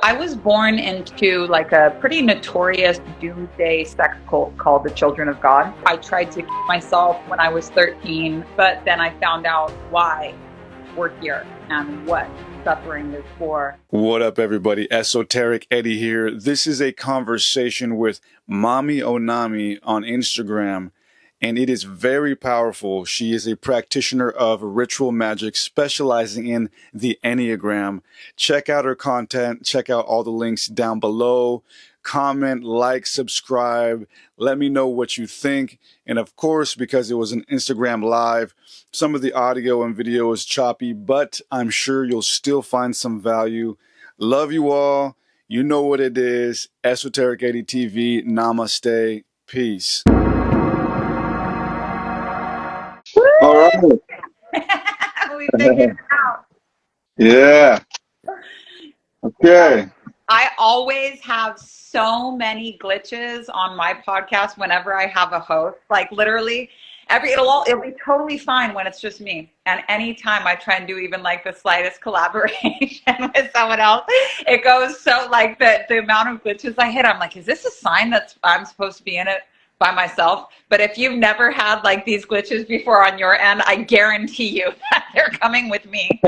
I was born into like a pretty notorious doomsday sex cult called the Children of God. I tried to kill myself when I was 13, but then I found out why we're here and what suffering is for. What up, everybody? Esoteric Eddie here. This is a conversation with Mami Onami on Instagram, and it is very powerful. She is a practitioner of ritual magic specializing in the Enneagram. Check out her content. Check out all the links down below. Comment, like, subscribe. Let me know what you think. And of course, because it was an Instagram live, some of the audio and video is choppy, but I'm sure you'll still find some value. Love you all. You know what it is. Esoteric Eddie TV. Namaste. Peace. All right. We figured it out. Yeah. Okay. I always have so many glitches on my podcast whenever I have a host. Like literally, it'll be totally fine when it's just me. And anytime I try and do even like the slightest collaboration with someone else, it goes so like the amount of glitches I hit. I'm like, is this a sign that I'm supposed to be in it by myself? But if you've never had like these glitches before on your end, I guarantee you that they're coming with me.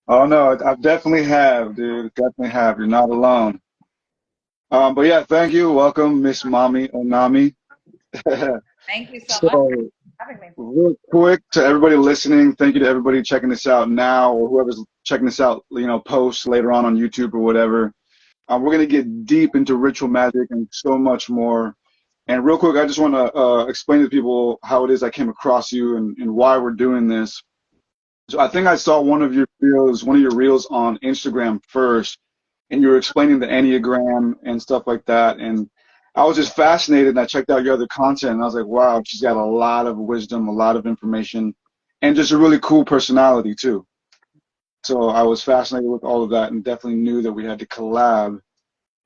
Oh no, I definitely have, dude. Definitely have. You're not alone. But yeah, thank you. Welcome, Miss Mami Onami. Thank you so much for having me. Real quick to everybody listening, thank you to everybody checking this out now, or whoever's checking this out, post later on YouTube or whatever. We're gonna get deep into ritual magic and so much more. And real quick, I just want to explain to people how it is I came across you and why we're doing this. So I think I saw one of your reels on Instagram first, and you were explaining the Enneagram and stuff like that. And I was just fascinated, and I checked out your other content, and I was like, wow, she's got a lot of wisdom, a lot of information, and just a really cool personality too. So I was fascinated with all of that and definitely knew that we had to collab.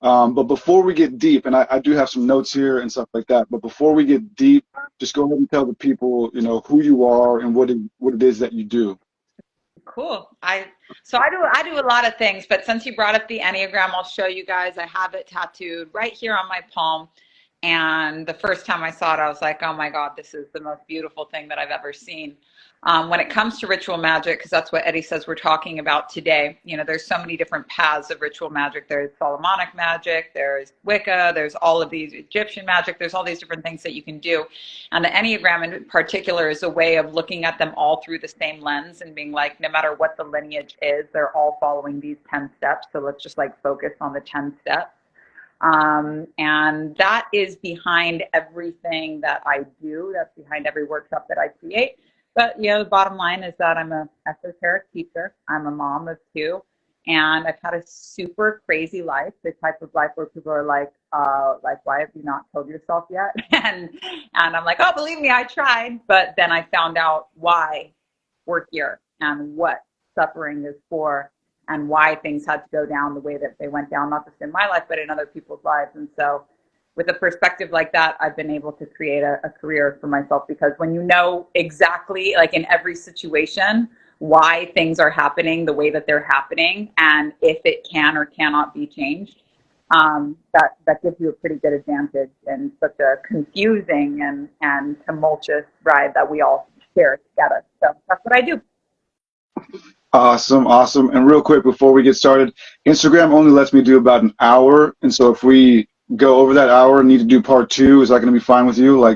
But before we get deep, and I do have some notes here and stuff like that, but before we get deep, just go ahead and tell the people, who you are and what it is that you do. Cool. I do a lot of things, but since you brought up the Enneagram, I'll show you guys. I have it tattooed right here on my palm. And the first time I saw it, I was like, oh my God, this is the most beautiful thing that I've ever seen. When it comes to ritual magic, because that's what Eddie says we're talking about today, there's so many different paths of ritual magic. There's Solomonic magic, there's Wicca, there's all of these Egyptian magic, there's all these different things that you can do. And the Enneagram in particular is a way of looking at them all through the same lens and being like, no matter what the lineage is, they're all following these 10 steps. So let's just like focus on the 10 steps. And that is behind everything that I do. That's behind every workshop that I create. But, the bottom line is that I'm an esoteric teacher. I'm a mom of 2, and I've had a super crazy life, the type of life where people are like, why have you not killed yourself yet? and I'm like, oh, believe me, I tried. But then I found out why we're here and what suffering is for and why things had to go down the way that they went down, not just in my life, but in other people's lives. And so with a perspective like that, I've been able to create a career for myself, because when you know exactly, like in every situation, why things are happening the way that they're happening, and if it can or cannot be changed, that gives you a pretty good advantage in such a confusing and tumultuous ride that we all share together. So that's what I do. Awesome. And real quick before we get started, Instagram only lets me do about an hour, and so if we go over that hour and need to do part 2, is that going to be fine with you?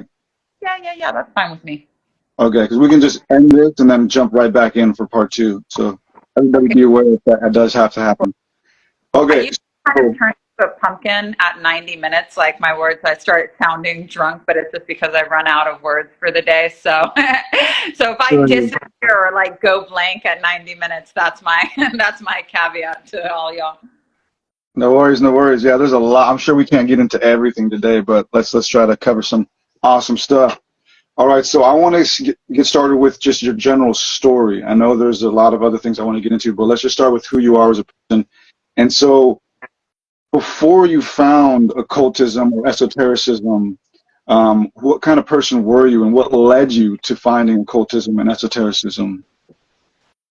Yeah, that's fine with me. Okay, because we can just end this and then jump right back in for part 2. So everybody be aware that does have to happen. Okay. I used to kind of turn into a pumpkin at 90 minutes. Like my words, I start sounding drunk, but it's just because I run out of words for the day. So, so if I disappear or like go blank at 90 minutes, that's my caveat to all y'all. No worries. Yeah, there's a lot. I'm sure we can't get into everything today, but let's try to cover some awesome stuff. All right, so I want to get started with just your general story. I know there's a lot of other things I want to get into, but let's just start with who you are as a person. And so before you found occultism or esotericism, what kind of person were you, and what led you to finding occultism and esotericism?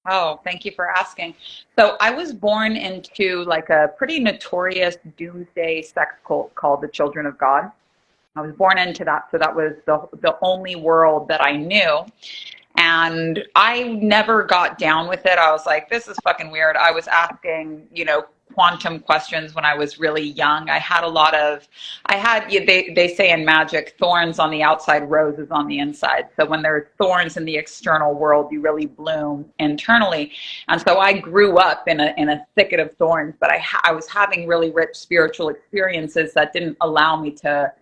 Oh, thank you for asking. So I was born into like a pretty notorious doomsday sex cult called the Children of God. I was born into that, so that was the only world that I knew. And I never got down with it. I was like, this is fucking weird. I was asking, quantum questions when I was really young. I had a lot of, I had, they say in Magick, thorns on the outside, roses on the inside. So when there's thorns in the external world, you really bloom internally. And so I grew up in a thicket of thorns, but I was having really rich spiritual experiences that didn't allow me to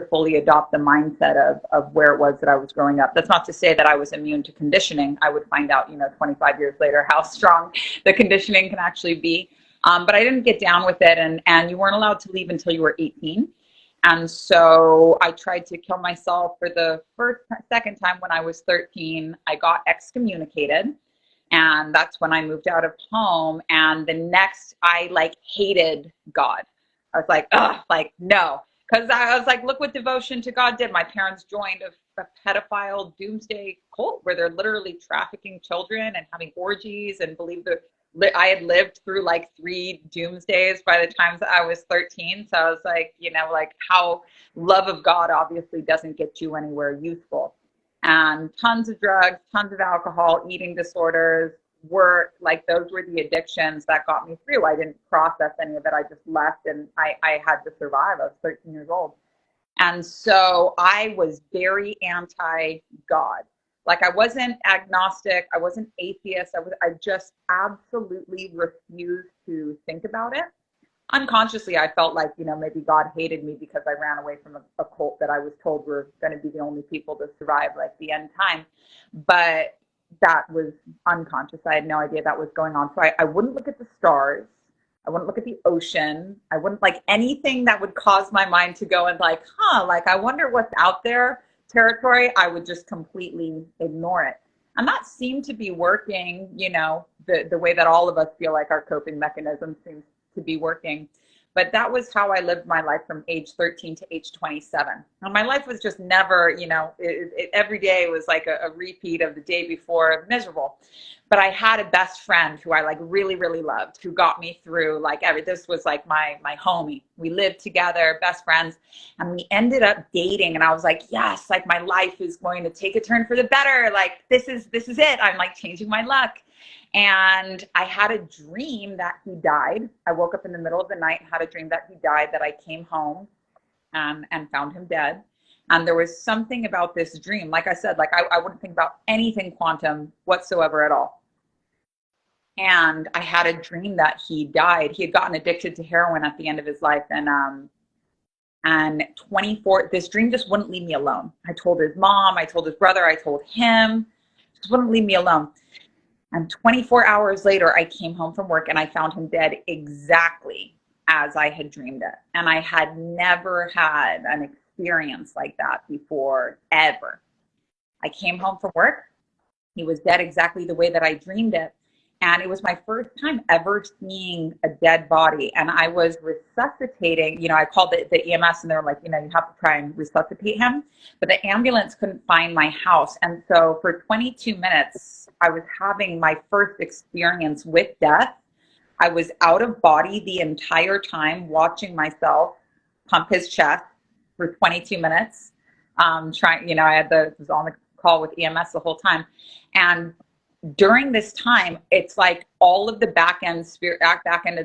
fully adopt the mindset of where it was that I was growing up. That's not to say that I was immune to conditioning. I would find out, 25 years later, how strong the conditioning can actually be. But I didn't get down with it, and you weren't allowed to leave until you were 18. And so I tried to kill myself for the second time when I was 13. I got excommunicated, and that's when I moved out of home. And the next, I like hated God. I was like, ugh, like, no. Because I was like, look what devotion to God did. My parents joined a pedophile doomsday cult where they're literally trafficking children and having orgies, and believe that I had lived through like 3 doomsdays by the time that I was 13. So I was like, like how love of God obviously doesn't get you anywhere useful. And tons of drugs, tons of alcohol, eating disorders, were like, those were the addictions that got me through. I didn't process any of it. I just left, and I had to survive. I was 13 years old. And so I was very anti God. Like, I wasn't agnostic. I wasn't atheist. I just absolutely refused to think about it. Unconsciously, I felt like, maybe God hated me because I ran away from a cult that I was told were going to be the only people to survive like the end time. But that was unconscious. I had no idea that was going on. So I wouldn't look at the stars. I wouldn't look at the ocean. I wouldn't like anything that would cause my mind to go and like, like, I wonder what's out there territory. I would just completely ignore it. And that seemed to be working, the way that all of us feel like our coping mechanism seems to be working. But that was how I lived my life from age 13 to age 27. And my life was just never, every day was like a repeat of the day before, miserable. But I had a best friend who I like really, really loved, who got me through like this was like my homie. We lived together, best friends, and we ended up dating. And I was like, yes, like my life is going to take a turn for the better. Like this is it. I'm like changing my luck. And I had a dream that he died. I woke up in the middle of the night and had a dream that he died, that I came home and found him dead. And there was something about this dream. Like I said, like I wouldn't think about anything quantum whatsoever at all. And I had a dream that he died. He had gotten addicted to heroin at the end of his life. And 24, this dream just wouldn't leave me alone. I told his mom, I told his brother, I told him, just wouldn't leave me alone. And 24 hours later, I came home from work and I found him dead exactly as I had dreamed it. And I had never had an experience like that before, ever. I came home from work. He was dead exactly the way that I dreamed it. And it was my first time ever seeing a dead body. And I was resuscitating, I called the EMS, and they were like, you have to try and resuscitate him. But the ambulance couldn't find my house. And so for 22 minutes, I was having my first experience with death. I was out of body the entire time, watching myself pump his chest for 22 minutes. Trying, was on the call with EMS the whole time. And during this time, it's like all of the back-ended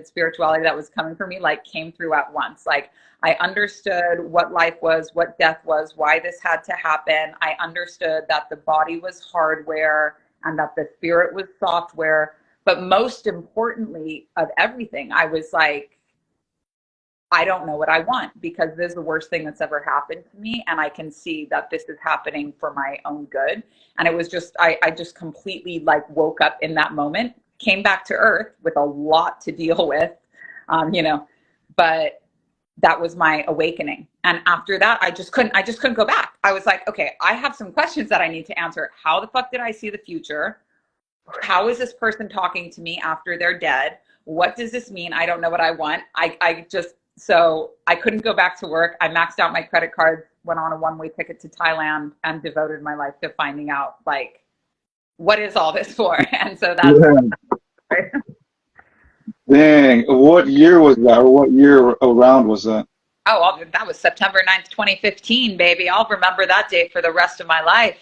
spirituality that was coming for me, like came through at once. Like I understood what life was, what death was, why this had to happen. I understood that the body was hardware and that the spirit was software. But most importantly of everything, I was like, I don't know what I want, because this is the worst thing that's ever happened to me. And I can see that this is happening for my own good. And it was just, I just completely like woke up in that moment, came back to earth with a lot to deal with, but that was my awakening. And after that, I just couldn't go back. I was like, okay, I have some questions that I need to answer. How the fuck did I see the future? How is this person talking to me after they're dead? What does this mean? I don't know what I want. So I couldn't go back to work. I maxed out my credit cards, went on a one-way ticket to Thailand, and devoted my life to finding out like what is all this for? And so that's Yeah. right. Dang. What year was that? Or what year around was that? That was September 9th, 2015, baby. I'll remember that date for the rest of my life.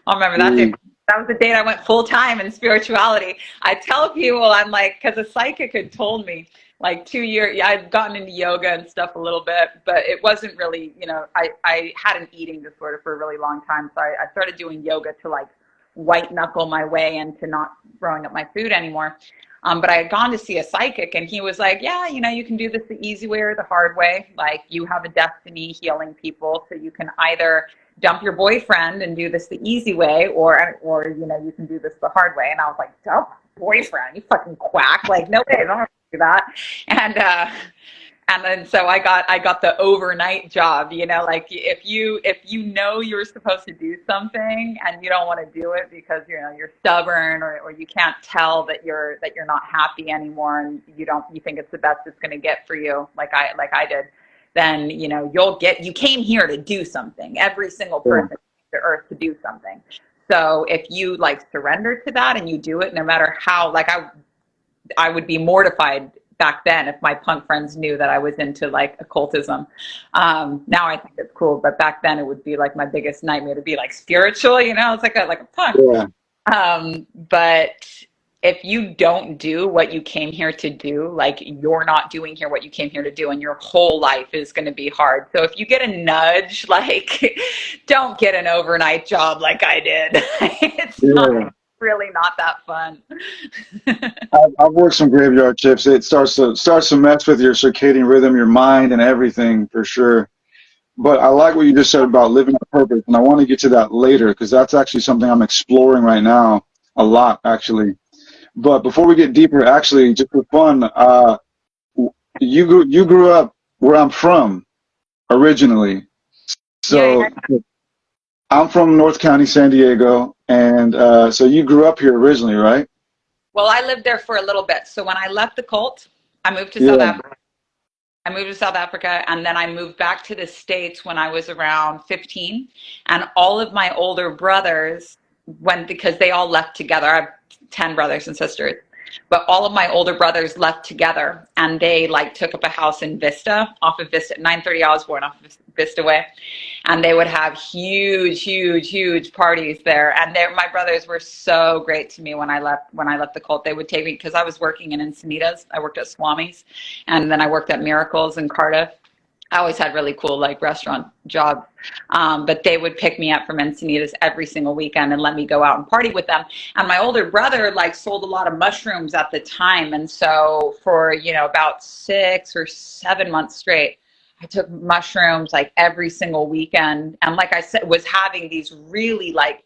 I'll remember that day. Jeez. That was the date I went full time in spirituality. I tell people, I'm like, because a psychic had told me like 2 years, yeah, I'd gotten into yoga and stuff a little bit, but it wasn't really, I had an eating disorder for a really long time. So I started doing yoga to like white knuckle my way into not throwing up my food anymore. But I had gone to see a psychic and he was like, yeah, you can do this the easy way or the hard way. Like you have a destiny healing people. So you can either dump your boyfriend and do this the easy way, or you can do this the hard way. And I was like, dump boyfriend, you fucking quack. Like, no way, I don't have to do that. And then so I got the overnight job, like if you know you're supposed to do something and you don't want to do it because you're stubborn or you can't tell that you're not happy anymore and you think it's the best it's going to get for you, like I did, then you came here to do something. Every single person came to earth to do something. So if you like surrender to that and you do it, no matter how, like I would be mortified back then if my punk friends knew that I was into like occultism. Now I think it's cool, but back then it would be like my biggest nightmare to be like spiritual, it's like a punk. Yeah. But if you don't do what you came here to do, like you're not doing here what you came here to do, and your whole life is going to be hard. So if you get a nudge, like don't get an overnight job like I did. It's really not that fun. I've worked some graveyard shifts. It starts to mess with your circadian rhythm, your mind, and everything for sure. But I like what you just said about living a purpose, and I want to get to that later because that's actually something I'm exploring right now a lot, actually. But before we get deeper, actually, just for fun, you grew up where I'm from originally. So Yeah. I'm from North County, San Diego, and so you grew up here originally, right? Well, I lived there for a little bit. So when I left the cult, I moved to South Africa. And then I moved back to the States when I was around 15. And all of my older brothers went because they all left together. I have 10 brothers and sisters. But all of my older brothers left together, and they like took up a house in Vista, off of Vista, 930 Osborne, off of Vista Way. And they would have huge, huge, huge parties there. And my brothers were so great to me when I left the cult. They would take me because I was working in Encinitas. I worked at Swami's, and then I worked at Miracles in Cardiff. I always had really cool like restaurant jobs, but they would pick me up from Encinitas every single weekend and let me go out and party with them. And my older brother like sold a lot of mushrooms at the time, and so for about 6 or 7 months straight, I took mushrooms like every single weekend, and like I said, was having these really like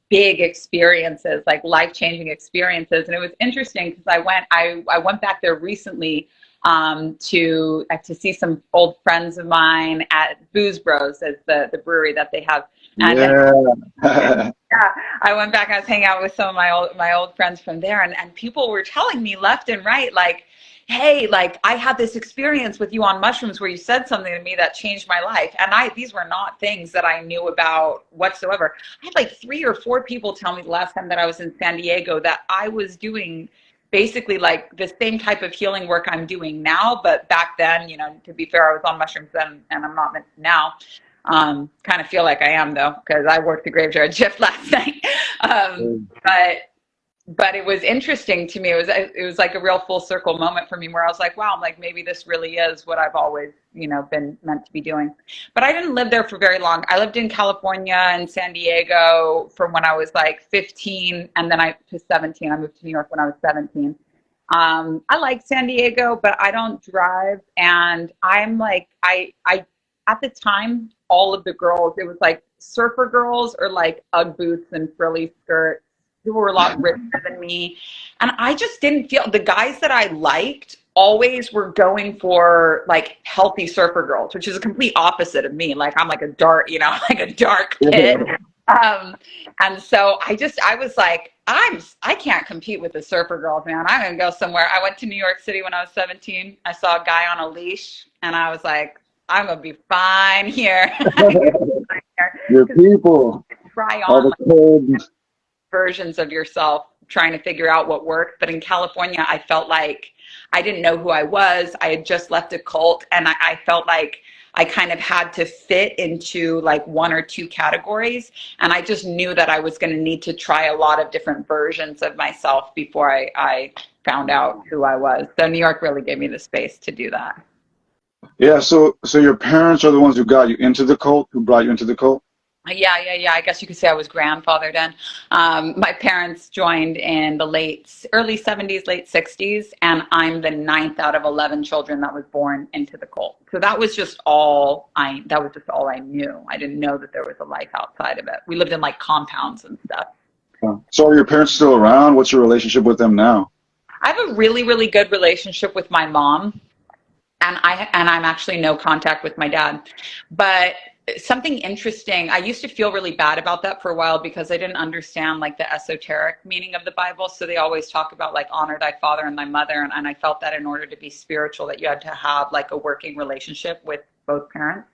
big experiences, like life-changing experiences. And it was interesting because I went back there recently to see some old friends of mine at Booze Bros, as the brewery that they have. And Yeah. I went back and I was hanging out with some of my old friends from there, and people were telling me left and right, like, hey, like I had this experience with you on mushrooms where you said something to me that changed my life. And these were not things that I knew about whatsoever. I had like 3 or 4 people tell me the last time that I was in San Diego that I was doing basically like the same type of healing work I'm doing now. But back then, to be fair, I was on mushrooms then, and I'm not now. Kind of feel like I am though, because I worked the graveyard shift last night. But it was interesting to me. It was like a real full circle moment for me where I was like, wow, like maybe this really is what I've always, been meant to be doing. But I didn't live there for very long. I lived in California and San Diego from when I was like 15, and then to 17. I moved to New York when I was 17. I like San Diego, but I don't drive. And I'm like, I at the time, all of the girls, it was like surfer girls or like Ugg boots and frilly skirts, who were a lot richer than me. And I just didn't feel, the guys that I liked always were going for like healthy surfer girls, which is a complete opposite of me. Like I'm like a dark, like a dark pit. And so I was like, I can't compete with the surfer girls, man. I'm going to go somewhere. I went to New York City when I was 17. I saw a guy on a leash and I was like, I'm going to be fine here. Your people. Try all on the cold. versions of yourself trying to figure out what worked. But in California, I felt like I didn't know who I was. I had just left a cult, and I felt like I kind of had to fit into like one or two categories. And I just knew that I was going to need to try a lot of different versions of myself before I found out who I was. So New York really gave me the space to do that. Yeah. So your parents are the ones who got you into the cult, who brought you into the cult? Yeah. I guess you could say I was grandfathered in. My parents joined in the early 70s, late 60s, and I'm the 9th out of 11 children that was born into the cult. So that was just all I knew. I didn't know that there was a life outside of it. We lived in like compounds and stuff. So are your parents still around? What's your relationship with them now? I have a really, really good relationship with my mom, and I'm actually no contact with my dad. But something interesting, I used to feel really bad about that for a while because I didn't understand like the esoteric meaning of the Bible. So they always talk about like honor thy father and thy mother. And I felt that in order to be spiritual, that you had to have like a working relationship with both parents.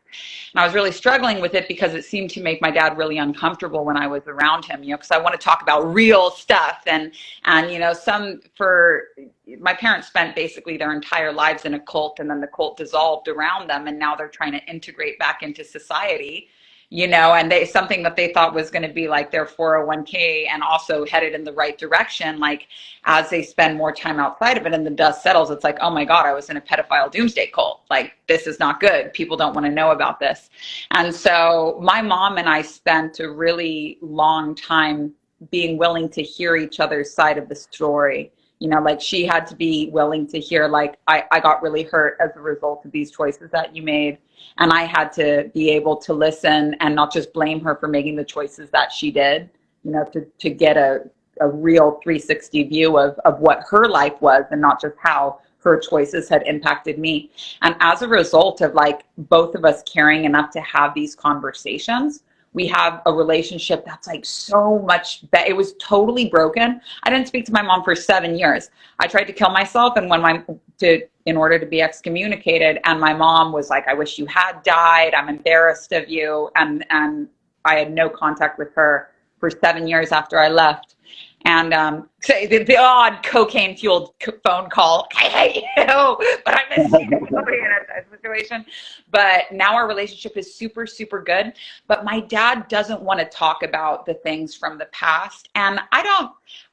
And I was really struggling with it because it seemed to make my dad really uncomfortable when I was around him, because I want to talk about real stuff. And my parents spent basically their entire lives in a cult, and then the cult dissolved around them. And now they're trying to integrate back into society, and something that they thought was going to be like their 401k and also headed in the right direction. Like as they spend more time outside of it and the dust settles, it's like, oh my God, I was in a pedophile doomsday cult. Like this is not good. People don't want to know about this. And so my mom and I spent a really long time being willing to hear each other's side of the story. Like she had to be willing to hear, like, I got really hurt as a result of these choices that you made. And I had to be able to listen and not just blame her for making the choices that she did, to get a real 360 view of what her life was and not just how her choices had impacted me. And as a result of like both of us caring enough to have these conversations, we have a relationship that's like so much better. It was totally broken. I didn't speak to my mom for 7 years. I tried to kill myself, and in order to be excommunicated, and my mom was like, I wish you had died. I'm embarrassed of you. And I had no contact with her for 7 years after I left. And so the odd cocaine-fueled phone call, I hate you, but I miss you in a situation. But now our relationship is super, super good. But my dad doesn't want to talk about the things from the past. And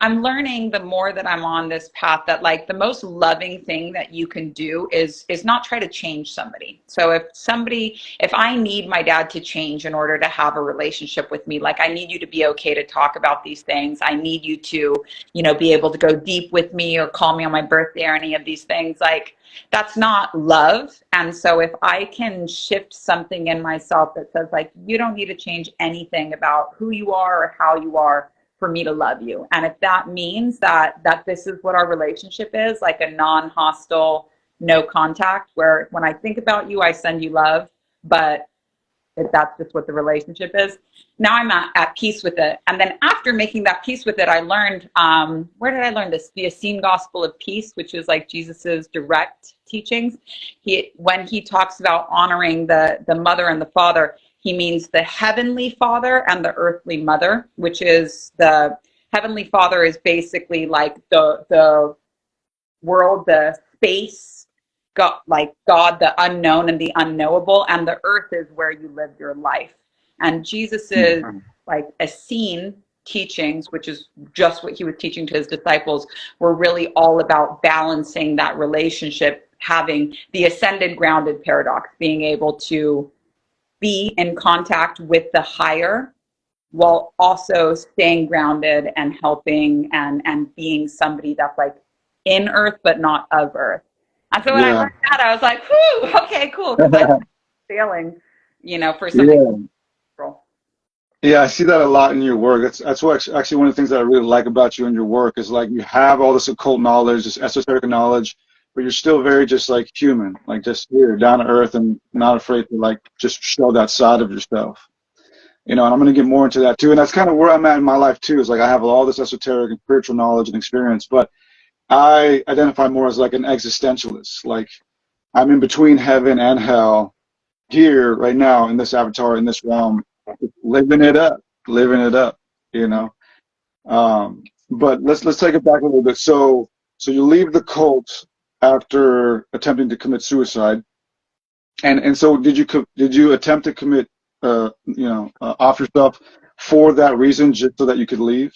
I'm learning the more that I'm on this path that like the most loving thing that you can do is not try to change somebody. So if I need my dad to change in order to have a relationship with me, like I need you to be okay to talk about these things. I need you to, be able to go deep with me or call me on my birthday or any of these things. Like that's not love. And so if I can shift something in myself that says like, you don't need to change anything about who you are or how you are for me to love you. And if that means that this is what our relationship is, like a non-hostile, no contact, where when I think about you, I send you love, but if that's just what the relationship is, now I'm at peace with it. And then after making that peace with it, I learned, where did I learn this? The Essene Gospel of Peace, which is like Jesus's direct teachings. When he talks about honoring the mother and the father, he means the heavenly father and the earthly mother, which is the heavenly father is basically like the world, the space, God, like God, the unknown and the unknowable, and the earth is where you live your life. And Jesus's like Essene teachings, which is just what he was teaching to his disciples, were really all about balancing that relationship, having the ascended grounded paradox, being able to be in contact with the higher while also staying grounded and helping and being somebody that's like in earth but not of earth. And so when I learned that, I was like, whew, okay, cool. Because I'm failing, for something. Yeah, I see that a lot in your work. That's what actually one of the things that I really like about you and your work is like you have all this occult knowledge, this esoteric knowledge, but you're still very just like human, like just here, down to earth, and not afraid to like just show that side of yourself. And I'm going to get more into that too. And that's kind of where I'm at in my life too, is like I have all this esoteric and spiritual knowledge and experience, but I identify more as like an existentialist. Like I'm in between heaven and hell here right now in this avatar, in this realm, living it up, But let's take it back a little bit. So you leave the cult after attempting to commit suicide, and so did you attempt to commit off yourself for that reason, just so that you could leave?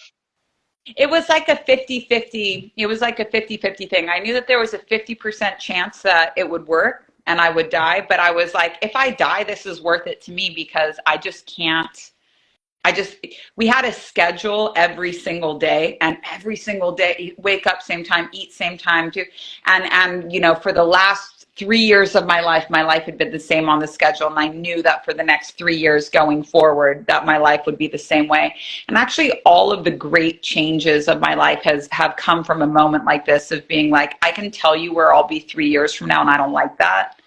It was like a 50-50. It was like a 50-50 thing. I knew that there was a 50% chance that it would work and I would die, but I was like, if I die, this is worth it to me, because I just can't. We had a schedule every single day, and every single day, wake up same time, eat same time, and for the last 3 years of my life had been the same on the schedule, and I knew that for the next 3 years going forward, that my life would be the same way. And actually, all of the great changes of my life have come from a moment like this, of being like, I can tell you where I'll be 3 years from now, and I don't like that.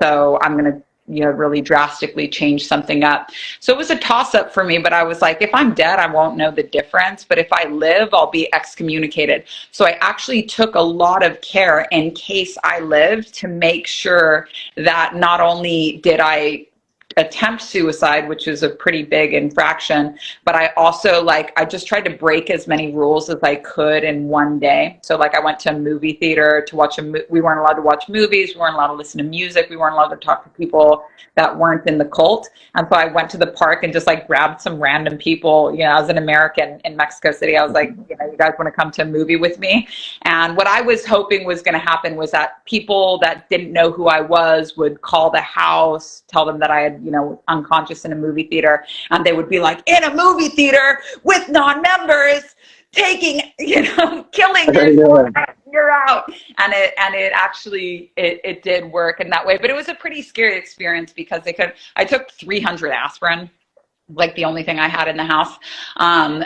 So I'm going to really drastically change something up. So it was a toss up for me, but I was like, if I'm dead, I won't know the difference. But if I live, I'll be excommunicated. So I actually took a lot of care in case I lived, to make sure that not only did I attempt suicide, which is a pretty big infraction, but I also, I just tried to break as many rules as I could in one day. So I went to a movie theater to watch we weren't allowed to watch movies, we weren't allowed to listen to music, we weren't allowed to talk to people that weren't in the cult. And so I went to the park and just grabbed some random people. As an American in Mexico City, I was like, you guys want to come to a movie with me? And what I was hoping was going to happen was that people that didn't know who I was would call the house, tell them that I had unconscious in a movie theater, and they would be like, in a movie theater with non-members, taking, killing yourself, you're out. And it actually did work in that way. But it was a pretty scary experience, because I took 300 aspirin, the only thing I had in the house.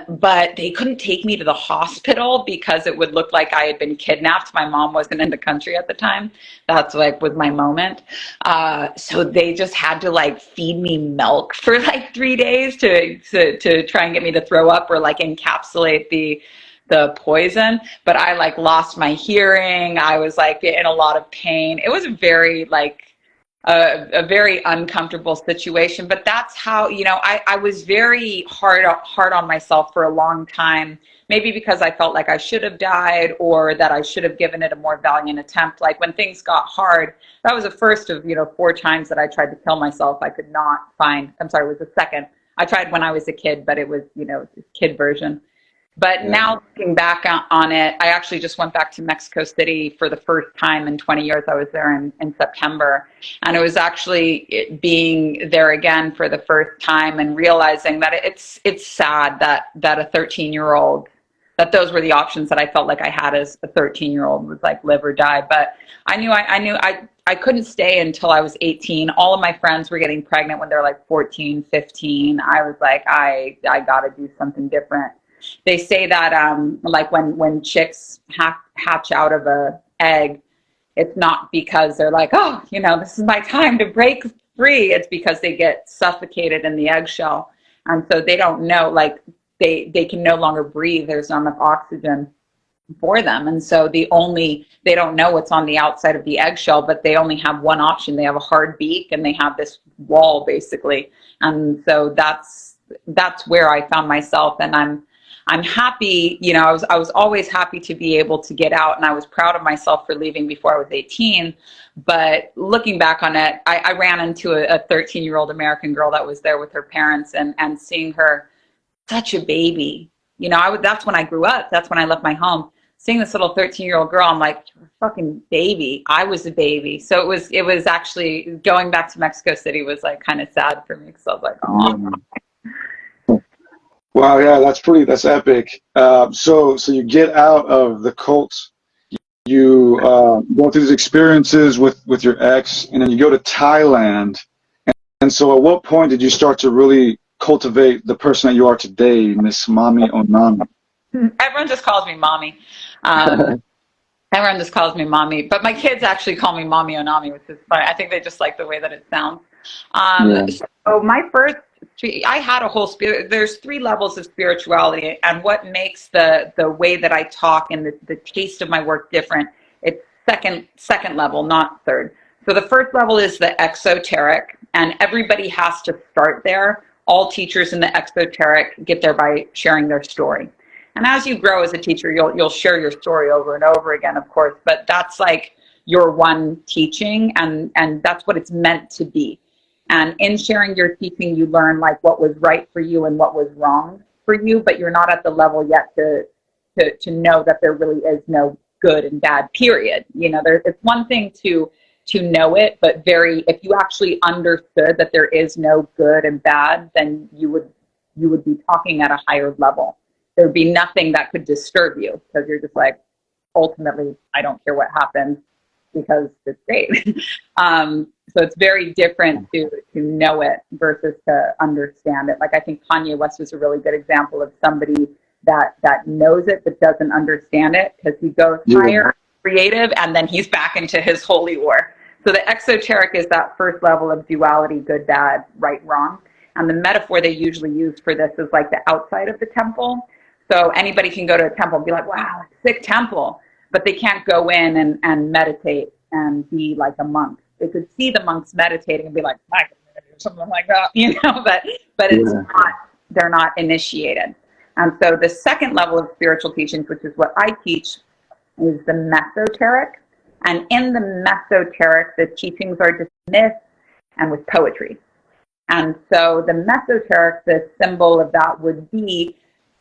But they couldn't take me to the hospital because it would look like I had been kidnapped. My mom wasn't in the country at the time. That's was my moment. So they just had to feed me milk for 3 days to try and get me to throw up, or encapsulate the poison. But I lost my hearing. I was in a lot of pain. It was very a very uncomfortable situation. But that's how, I was very hard on myself for a long time, maybe because I felt like I should have died, or that I should have given it a more valiant attempt. When things got hard, that was the first of 4 times that I tried to kill myself. I could not find, I'm sorry, it was the second. I tried when I was a kid, but it was the kid version. But now looking back on it, I actually just went back to Mexico City for the first time in 20 years. I was there in September. And it was actually being there again for the first time, and realizing that it's sad that a 13-year-old, that those were the options that I felt like I had as a 13-year-old, was live or die. But I knew I couldn't stay until I was 18. All of my friends were getting pregnant when they're 14, 15. I was like, I got to do something different. They say that when chicks hatch out of a egg, it's not because they're oh, this is my time to break free. It's because they get suffocated in the eggshell. And so they don't know, they can no longer breathe. There's not enough oxygen for them. And so they don't know what's on the outside of the eggshell, but they only have one option. They have a hard beak, and they have this wall, basically. And so that's where I found myself. And I'm happy, I was always happy to be able to get out, and I was proud of myself for leaving before I was 18. But looking back on it, I ran into a 13-year-old American girl that was there with her parents, and seeing her, such a baby. That's when I grew up. That's when I left my home. Seeing this little 13-year-old girl, I'm like, you're a fucking baby. I was a baby. So it was actually, going back to Mexico City was kind of sad for me, because I was like, oh. Wow, yeah, that's epic. So you get out of the cult, you go through these experiences with your ex, and then you go to Thailand. And so at what point did you start to really cultivate the person that you are today, Miss Mami Onami? Everyone just calls me Mommy. Everyone just calls me Mommy, but my kids actually call me Mami Onami, which is funny. I think they just like the way that it sounds. So my first, I had a whole there's 3 levels of spirituality, and what makes the way that I talk and the taste of my work different, it's second level, not third. So the first level is the exoteric, and everybody has to start there. All teachers in the exoteric get there by sharing their story. And as you grow as a teacher, you'll share your story over and over again, of course, but that's like your one teaching, and that's what it's meant to be. And in sharing your teaching, you learn like what was right for you and what was wrong for you, but you're not at the level yet to know that there really is no good and bad, period. You know, it's one thing to know it, but if you actually understood that there is no good and bad, then you would be talking at a higher level. There would be nothing that could disturb you, because you're just like, ultimately, I don't care what happens because it's great. So it's very different to know it versus to understand it. Like, I think Kanye West was a really good example of somebody that knows it but doesn't understand it, because he goes higher, creative, and then he's back into his holy war. So the exoteric is that first level of duality, good, bad, right, wrong. And the metaphor they usually use for this is like the outside of the temple. So anybody can go to a temple and be like, wow, sick temple. But they can't go in and meditate and be like a monk. They could see the monks meditating and be like, I can do something like that, you know, but it's not, they're not initiated. And so the second level of spiritual teachings, which is what I teach, is the mesoteric. And in the mesoteric, the teachings are dismissed and with poetry. And so the mesoteric, the symbol of that would be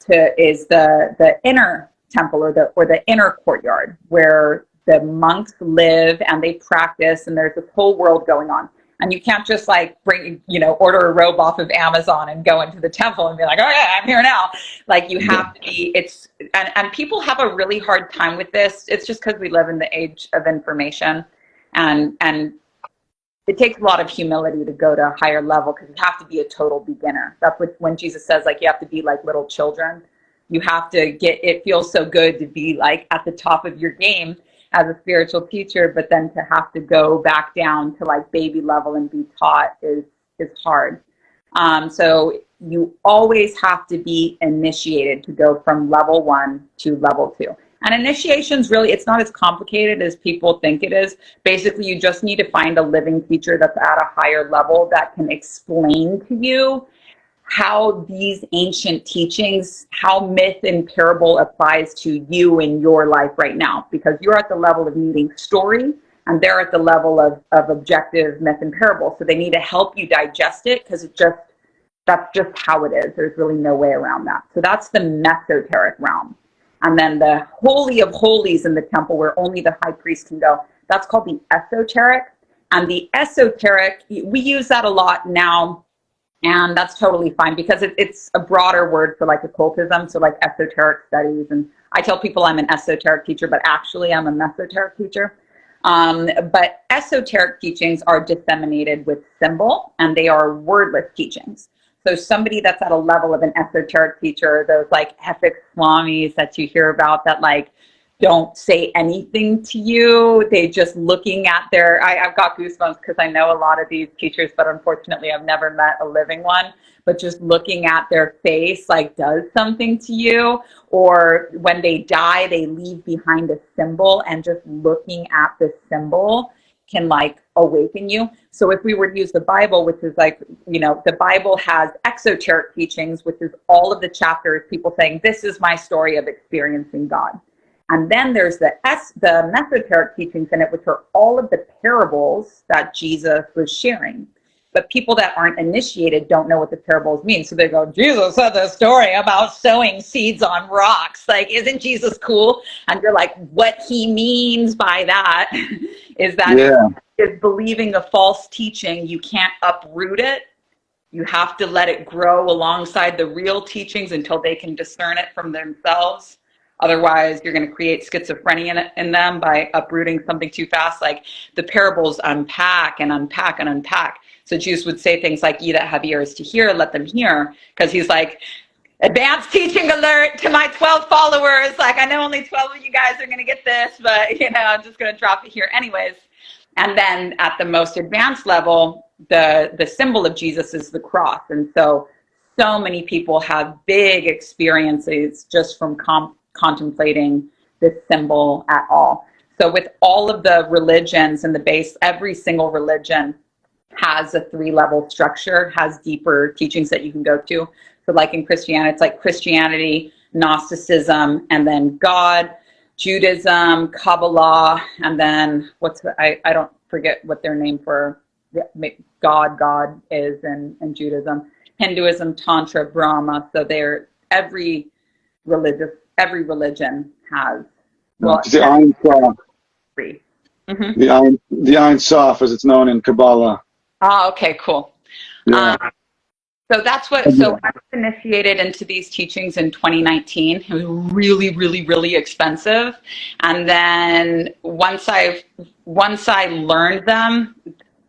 the inner temple, or the inner courtyard, where the monks live and they practice, and there's this whole world going on. And you can't just like order a robe off of Amazon and go into the temple and be like, oh yeah, I'm here now. Like, you have to be, and people have a really hard time with this. It's just because we live in the age of information, and it takes a lot of humility to go to a higher level, because you have to be a total beginner. That's when Jesus says, like, you have to be like little children. You have to it feels so good to be like at the top of your game as a spiritual teacher, but then to have to go back down to like baby level and be taught is hard. So you always have to be initiated to go from level 1 to level 2. And initiation's really, it's not as complicated as people think it is. Basically, you just need to find a living teacher that's at a higher level that can explain to you how these ancient teachings, how myth and parable applies to you in your life right now. Because you're at the level of needing story, and they're at the level of objective myth and parable. So they need to help you digest it, because that's just how it is. There's really no way around that. So that's the mesoteric realm. And then the holy of holies in the temple, where only the high priest can go, that's called the esoteric. And the esoteric, we use that a lot now, and that's totally fine, because it's a broader word for like occultism, so like esoteric studies. And I tell people I'm an esoteric teacher, but actually I'm a mesoteric teacher. But esoteric teachings are disseminated with symbol, and they are wordless teachings. So somebody that's at a level of an esoteric teacher, those like epic swamis that you hear about that like don't say anything to you. They just looking at I've got goosebumps because I know a lot of these teachers, but unfortunately I've never met a living one. But just looking at their face like does something to you. Or when they die, they leave behind a symbol, and just looking at the symbol can like awaken you. So if we were to use the Bible, which is like, the Bible has exoteric teachings, which is all of the chapters, people saying, this is my story of experiencing God. And then there's the mesoteric teachings in it, which are all of the parables that Jesus was sharing. But people that aren't initiated don't know what the parables mean. So they go, Jesus said this story about sowing seeds on rocks. Like, isn't Jesus cool? And you're like, what he means by that is that is believing a false teaching. You can't uproot it. You have to let it grow alongside the real teachings until they can discern it from themselves. Otherwise, you're going to create schizophrenia in them by uprooting something too fast. Like, the parables unpack and unpack and unpack. So Jesus would say things like, ye that have ears to hear, let them hear. Because he's like, advanced teaching alert to my 12 followers. Like, I know only 12 of you guys are going to get this, but, I'm just going to drop it here anyways. And then at the most advanced level, the symbol of Jesus is the cross. And so many people have big experiences just from contemplating this symbol at all. So with all of the religions and the base, every single religion has a 3-level structure, has deeper teachings that you can go to. So like in Christianity, it's like Christianity, Gnosticism, and then God, Judaism, Kabbalah, and then I don't forget what their name for God is in Judaism, Hinduism, Tantra, Brahma. So every religion has, well, the Ein Sof, three. Mm-hmm. the Ein Sof, as it's known in Kabbalah. Ah, okay, cool. Yeah. So I was initiated into these teachings in 2019. It was really, really, really expensive. And then once I learned them,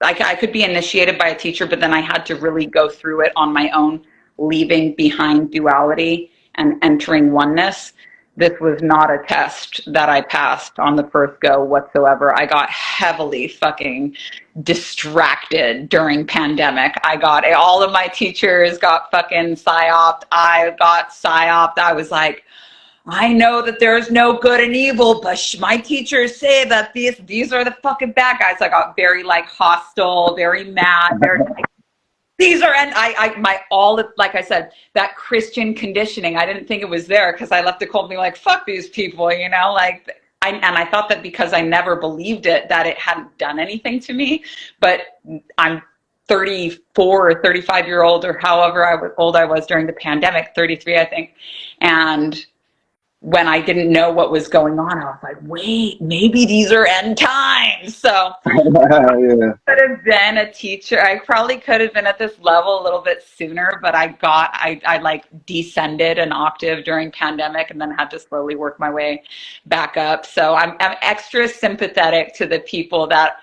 I could be initiated by a teacher, but then I had to really go through it on my own, leaving behind duality and entering oneness. This was not a test that I passed on the first go whatsoever. I got heavily fucking distracted during pandemic. All of my teachers got fucking psyoped. I got psyoped. I was like, I know that there's no good and evil, but my teachers say that these are the fucking bad guys. I got very like hostile, very mad, very like, these are, and like I said, that Christian conditioning, I didn't think it was there because I left the cult being like, fuck these people, you know, like, and I thought that because I never believed it, that it hadn't done anything to me. But I'm 34 or 35-year-old or however old I was during the pandemic, 33, I think. And when I didn't know what was going on, I was like, wait, maybe these are end times. So Yeah. I could have been a teacher. I probably could have been at this level a little bit sooner, but I like descended an octave during pandemic and then had to slowly work my way back up. So I'm extra sympathetic to the people that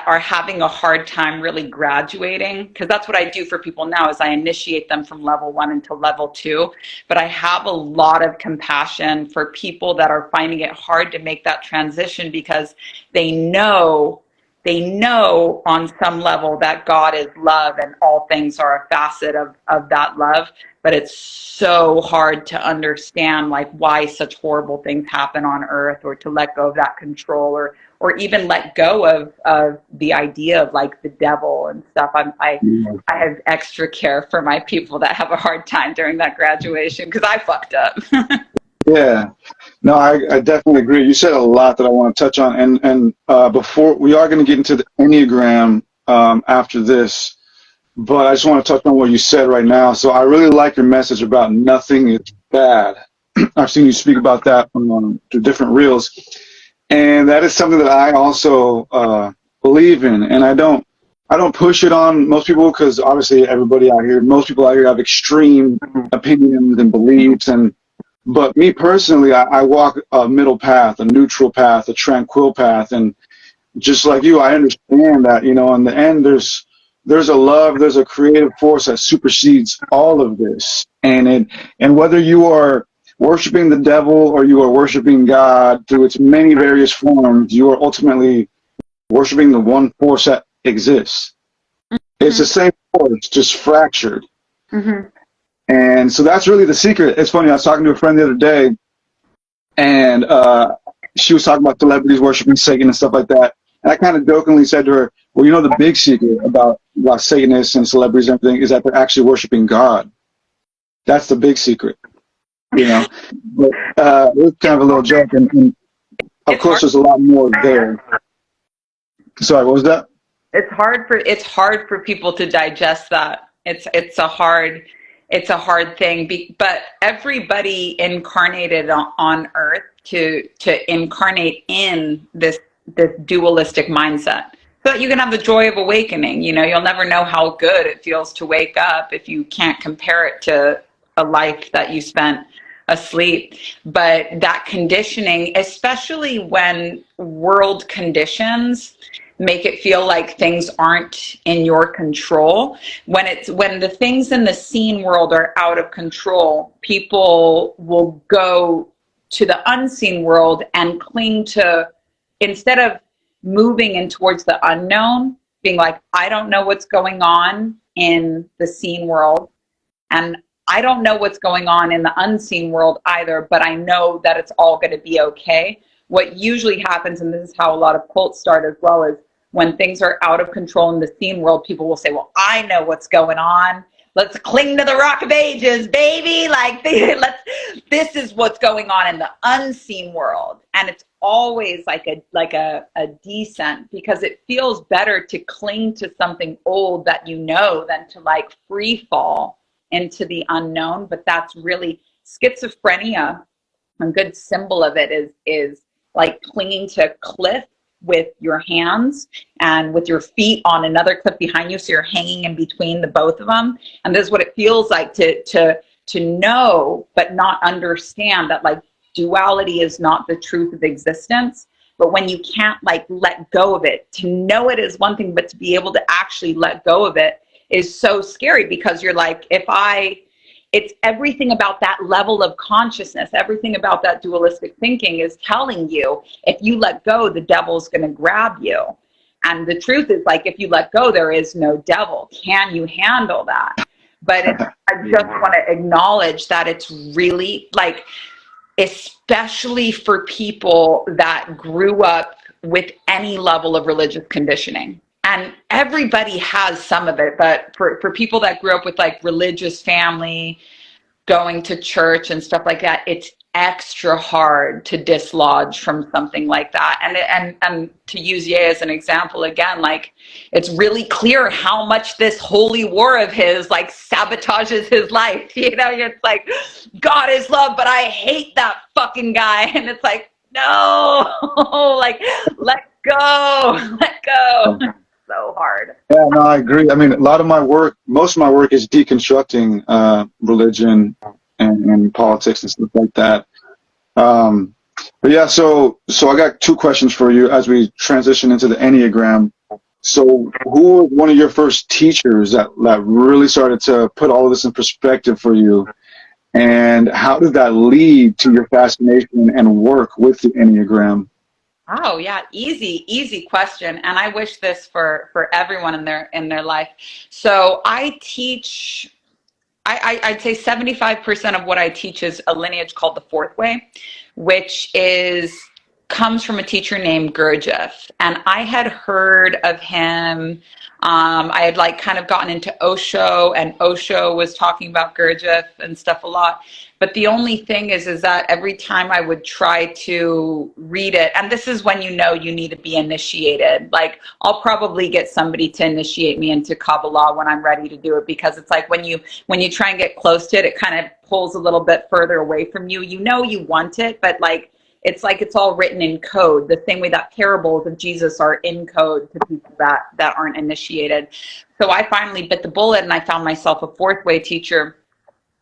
are having a hard time really graduating, because that's what I do for people now is I initiate them from level 1 into level 2. But I have a lot of compassion for people that are finding it hard to make that transition because they know on some level that God is love and all things are a facet of that love. But it's so hard to understand like why such horrible things happen on earth, or to let go of that control, or even let go of the idea of like the devil and stuff. I have extra care for my people that have a hard time during that graduation because I fucked up. Yeah, no, I definitely agree. You said a lot that I want to touch on, and before we are going to get into the Enneagram after this, but I just want to touch on what you said right now. So I really like your message about nothing is bad. I've seen you speak about that through different reels. And that is something that I also believe in, and I don't push it on most people because obviously most people out here have extreme opinions and beliefs, but me personally, I walk a middle path, a neutral path, a tranquil path, and just like you, I understand that, you know, in the end, there's a love, there's a creative force that supersedes all of this, and whether you are worshiping the devil or you are worshiping God through its many various forms, you are ultimately worshiping the one force that exists. Mm-hmm. It's the same force, just fractured. Mm-hmm. And so that's really the secret. It's funny, I was talking to a friend the other day, and she was talking about celebrities worshiping Satan and stuff like that. And I kind of jokingly said to her, well, you know, the big secret about Satanists and celebrities and everything is that they're actually worshiping God. That's the big secret. You know, but it was kind of a little joke, and of course there's a lot more there. Sorry, what was that? It's hard for people to digest that. It's a hard thing. But everybody incarnated on Earth to incarnate in this dualistic mindset, so that you can have the joy of awakening. You know, you'll never know how good it feels to wake up if you can't compare it to a life that you spent asleep. But that conditioning, especially when world conditions make it feel like things aren't in your control, when the things in the seen world are out of control, people will go to the unseen world and cling to, instead of moving in towards the unknown, being like, I don't know what's going on in the seen world, and I don't know what's going on in the unseen world either, but I know that it's all going to be okay. What usually happens, and this is how a lot of cults start as well, is when things are out of control in the seen world, people will say, well, I know what's going on. let's cling to the rock of ages, baby. Like, this is what's going on in the unseen world. And it's always like a descent, because it feels better to cling to something old that you know than to like free fall into the unknown. But that's really schizophrenia. A good symbol of it is like clinging to a cliff with your hands and with your feet on another cliff behind you, so you're hanging in between the both of them. And this is what it feels like to know but not understand that like duality is not the truth of existence. But when you can't like let go of it, to know it is one thing, but to be able to actually let go of it is so scary, because you're like, it's everything about that level of consciousness, everything about that dualistic thinking is telling you, if you let go, the devil's going to grab you. And the truth is, like, if you let go, there is no devil. Can you handle that? But I just want to acknowledge that it's really like, especially for people that grew up with any level of religious conditioning. And everybody has some of it, but for people that grew up with like religious family, going to church and stuff like that, it's extra hard to dislodge from something like that. And to use Ye as an example again, like, it's really clear how much this holy war of his like sabotages his life. You know, it's like, God is love, but I hate that fucking guy. And it's like, no, like, let go. So hard. Yeah, no, I agree. I mean, a lot of my work, most of my work is deconstructing religion and politics and stuff like that. But yeah, so I got two questions for you as we transition into the Enneagram. So who was one of your first teachers that really started to put all of this in perspective for you? And how did that lead to your fascination and work with the Enneagram? Oh yeah, easy question. And I wish this for everyone in their life. So I teach, I'd say 75% of what I teach is a lineage called the Fourth Way, which comes from a teacher named Gurdjieff. And I had heard of him. I had like kind of gotten into Osho, and Osho was talking about Gurdjieff and stuff a lot. But the only thing is that every time I would try to read it, and this is when you know you need to be initiated. Like, I'll probably get somebody to initiate me into Kabbalah when I'm ready to do it, because it's like when you try and get close to it, it kind of pulls a little bit further away from you. You know you want it, but like it's all written in code, the same way that parables of Jesus are in code to people that aren't initiated. So I finally bit the bullet, and I found myself a Fourth Way teacher.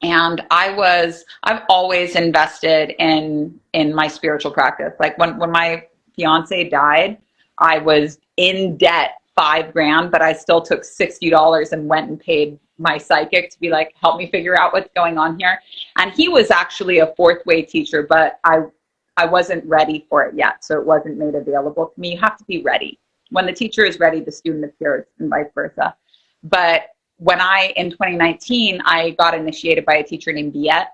And I've always invested in my spiritual practice. Like when my fiance died, I was in debt $5,000, but I still took $60 and went and paid my psychic to be like, help me figure out what's going on here. And he was actually a Fourth Way teacher, but I wasn't ready for it yet. So it wasn't made available to me. You have to be ready. When the teacher is ready, the student appears, and vice versa. But when in 2019, I got initiated by a teacher named Viet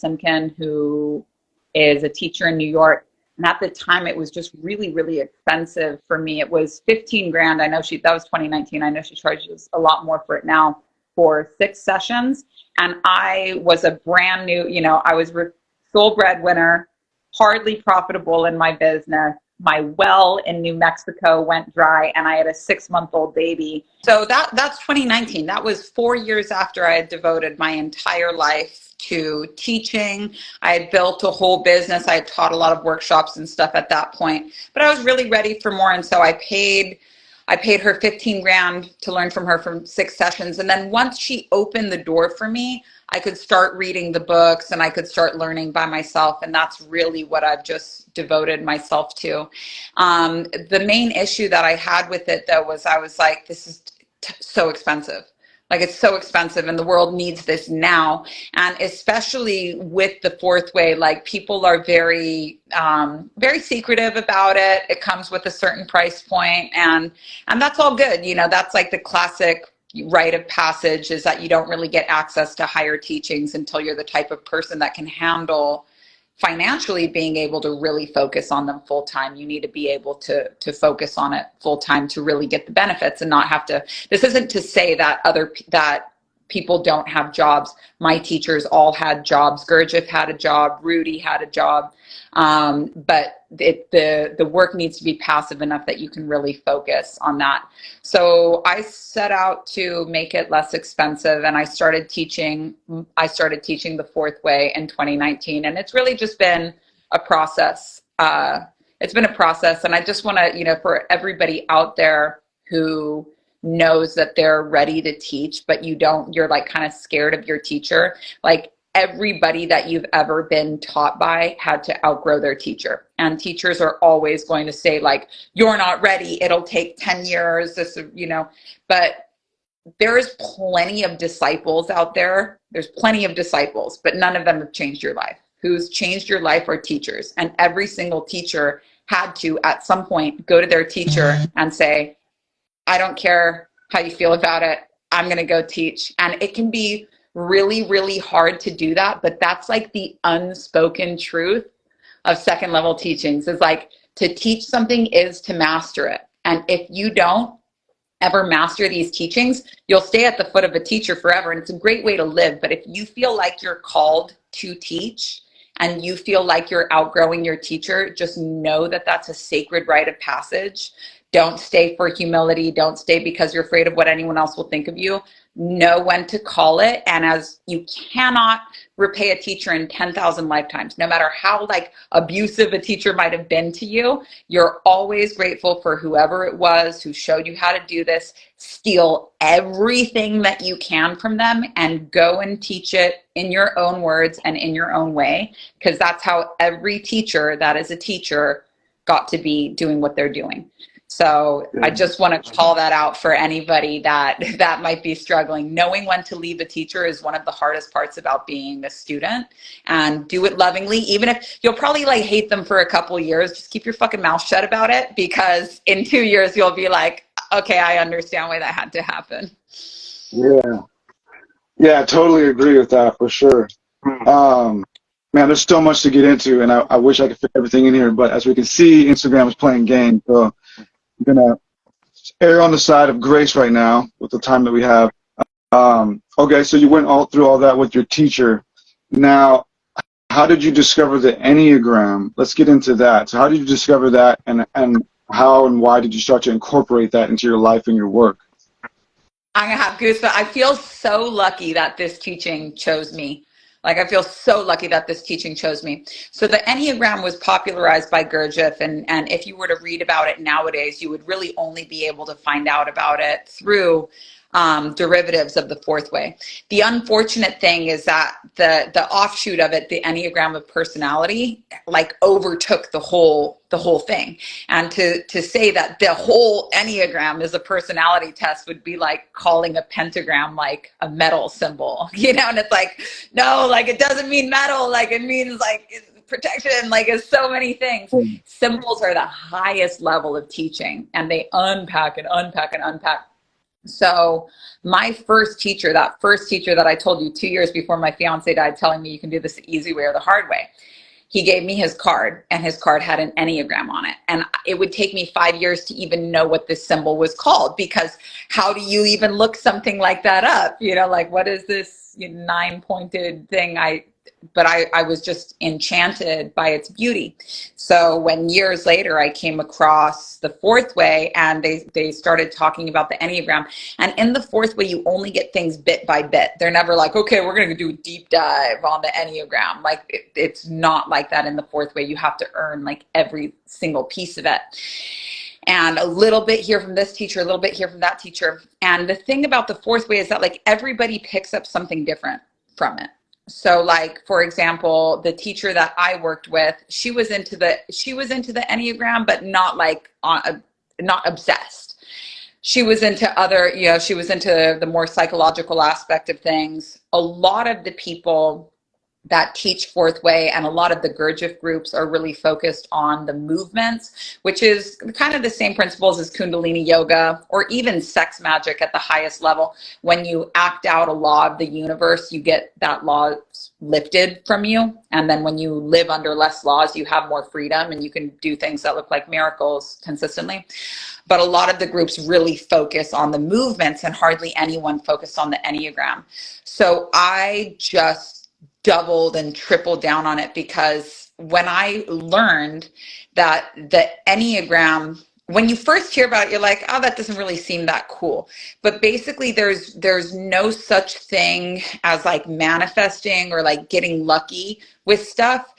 Simkin, who is a teacher in New York. And at the time, it was just really, really expensive for me. It was $15,000. I know that was 2019. I know she charges a lot more for it now, for 6 sessions. And I was a brand new, I was sole breadwinner, hardly profitable in my business. My well in New Mexico went dry, and I had a 6-month-old baby. So that's 2019. That was 4 years after I had devoted my entire life to teaching. I had built a whole business. I had taught a lot of workshops and stuff at that point, but I was really ready for more. And so I paid her $15,000 to learn from her from 6 sessions. And then once she opened the door for me, I could start reading the books and I could start learning by myself. And that's really what I've just devoted myself to. The main issue that I had with it, though, was I was like, this is so expensive. Like, it's so expensive, and the world needs this now. And especially with the Fourth Way, like, people are very, very secretive about it. It comes with a certain price point, and that's all good. That's like the classic rite of passage, is that you don't really get access to higher teachings until you're the type of person that can handle financially being able to really focus on them full time. You need to be able to focus on it full time to really get the benefits and not have to. This isn't to say that people don't have jobs. My teachers all had jobs. Gurdjieff had a job. Rudy had a job. But the work needs to be passive enough that you can really focus on that. So I set out to make it less expensive, and I started teaching the fourth way in 2019. And it's really just been a process. It's been a process. And I just want to, for everybody out there who knows that they're ready to teach, but you're like kind of scared of your teacher. Like, everybody that you've ever been taught by had to outgrow their teacher. And teachers are always going to say, like, you're not ready. It'll take 10 years, but there's plenty of disciples out there. There's plenty of disciples, but none of them have changed your life. Who's changed your life are teachers. And every single teacher had to, at some point, go to their teacher and say, I don't care how you feel about it. I'm going to go teach. And it can be really, really hard to do that. But that's like the unspoken truth of second level teachings, is like, to teach something is to master it. And if you don't ever master these teachings, you'll stay at the foot of a teacher forever. And it's a great way to live. But if you feel like you're called to teach and you feel like you're outgrowing your teacher, just know that that's a sacred rite of passage. Don't stay for humility. Don't stay because you're afraid of what anyone else will think of you. Know when to call it. And as you cannot repay a teacher in 10,000 lifetimes, no matter how like abusive a teacher might have been to you, you're always grateful for whoever it was who showed you how to do this. Steal everything that you can from them and go and teach it in your own words and in your own way, because that's how every teacher that is a teacher got to be doing what they're doing. So I just want to call that out for anybody that might be struggling. Knowing when to leave a teacher is one of the hardest parts about being a student, and do it lovingly. Even if you'll probably like hate them for a couple years, just keep your fucking mouth shut about it, because in 2 years you'll be like, okay, I understand why that had to happen. Yeah. Yeah, I totally agree with that for sure. Man, there's so much to get into, and I wish I could fit everything in here, but as we can see, Instagram is playing games. So I'm going to err on the side of grace right now with the time that we have. Okay, so you went through all that with your teacher. Now, how did you discover the Enneagram? Let's get into that. So how did you discover that, and how and why did you start to incorporate that into your life and your work? I'm going to have goosebumps. I feel so lucky that this teaching chose me. Like, I feel so lucky that this teaching chose me. So the Enneagram was popularized by Gurdjieff, and if you were to read about it nowadays, you would really only be able to find out about it through derivatives of the fourth way. The unfortunate thing is that the offshoot of it, the Enneagram of personality, like overtook the whole thing. And to say that the whole Enneagram is a personality test would be like calling a pentagram like a metal symbol, and it's like, no, like it doesn't mean metal, like it means like protection, like it's so many things. Symbols are the highest level of teaching, and they unpack and unpack and unpack. So my first teacher that I told you 2 years before my fiance died, telling me you can do this the easy way or the hard way, he gave me his card, and his card had an Enneagram on it. And it would take me 5 years to even know what this symbol was called, because how do you even look something like that up? Like, what is this 9-pointed thing? But I was just enchanted by its beauty. So when years later I came across the fourth way, and they started talking about the Enneagram, and in the fourth way you only get things bit by bit. They're never like, okay, we're going to do a deep dive on the Enneagram. Like it's not like that in the fourth way. You have to earn like every single piece of it. And a little bit here from this teacher, a little bit here from that teacher. And the thing about the fourth way is that like everybody picks up something different from it. So like, for example, the teacher that I worked with, she was into the Enneagram, but not like not obsessed. She was into other, she was into the more psychological aspect of things. A lot of the people that teach fourth way, and a lot of the Gurdjieff groups are really focused on the movements, which is kind of the same principles as Kundalini yoga or even sex magic at the highest level. When you act out a law of the universe, you get that law lifted from you. And then when you live under less laws, you have more freedom and you can do things that look like miracles consistently. But a lot of the groups really focus on the movements and hardly anyone focused on the Enneagram. So I just doubled and tripled down on it, because when I learned that the Enneagram, when you first hear about it, you're like, oh, that doesn't really seem that cool. But basically there's no such thing as like manifesting or like getting lucky with stuff.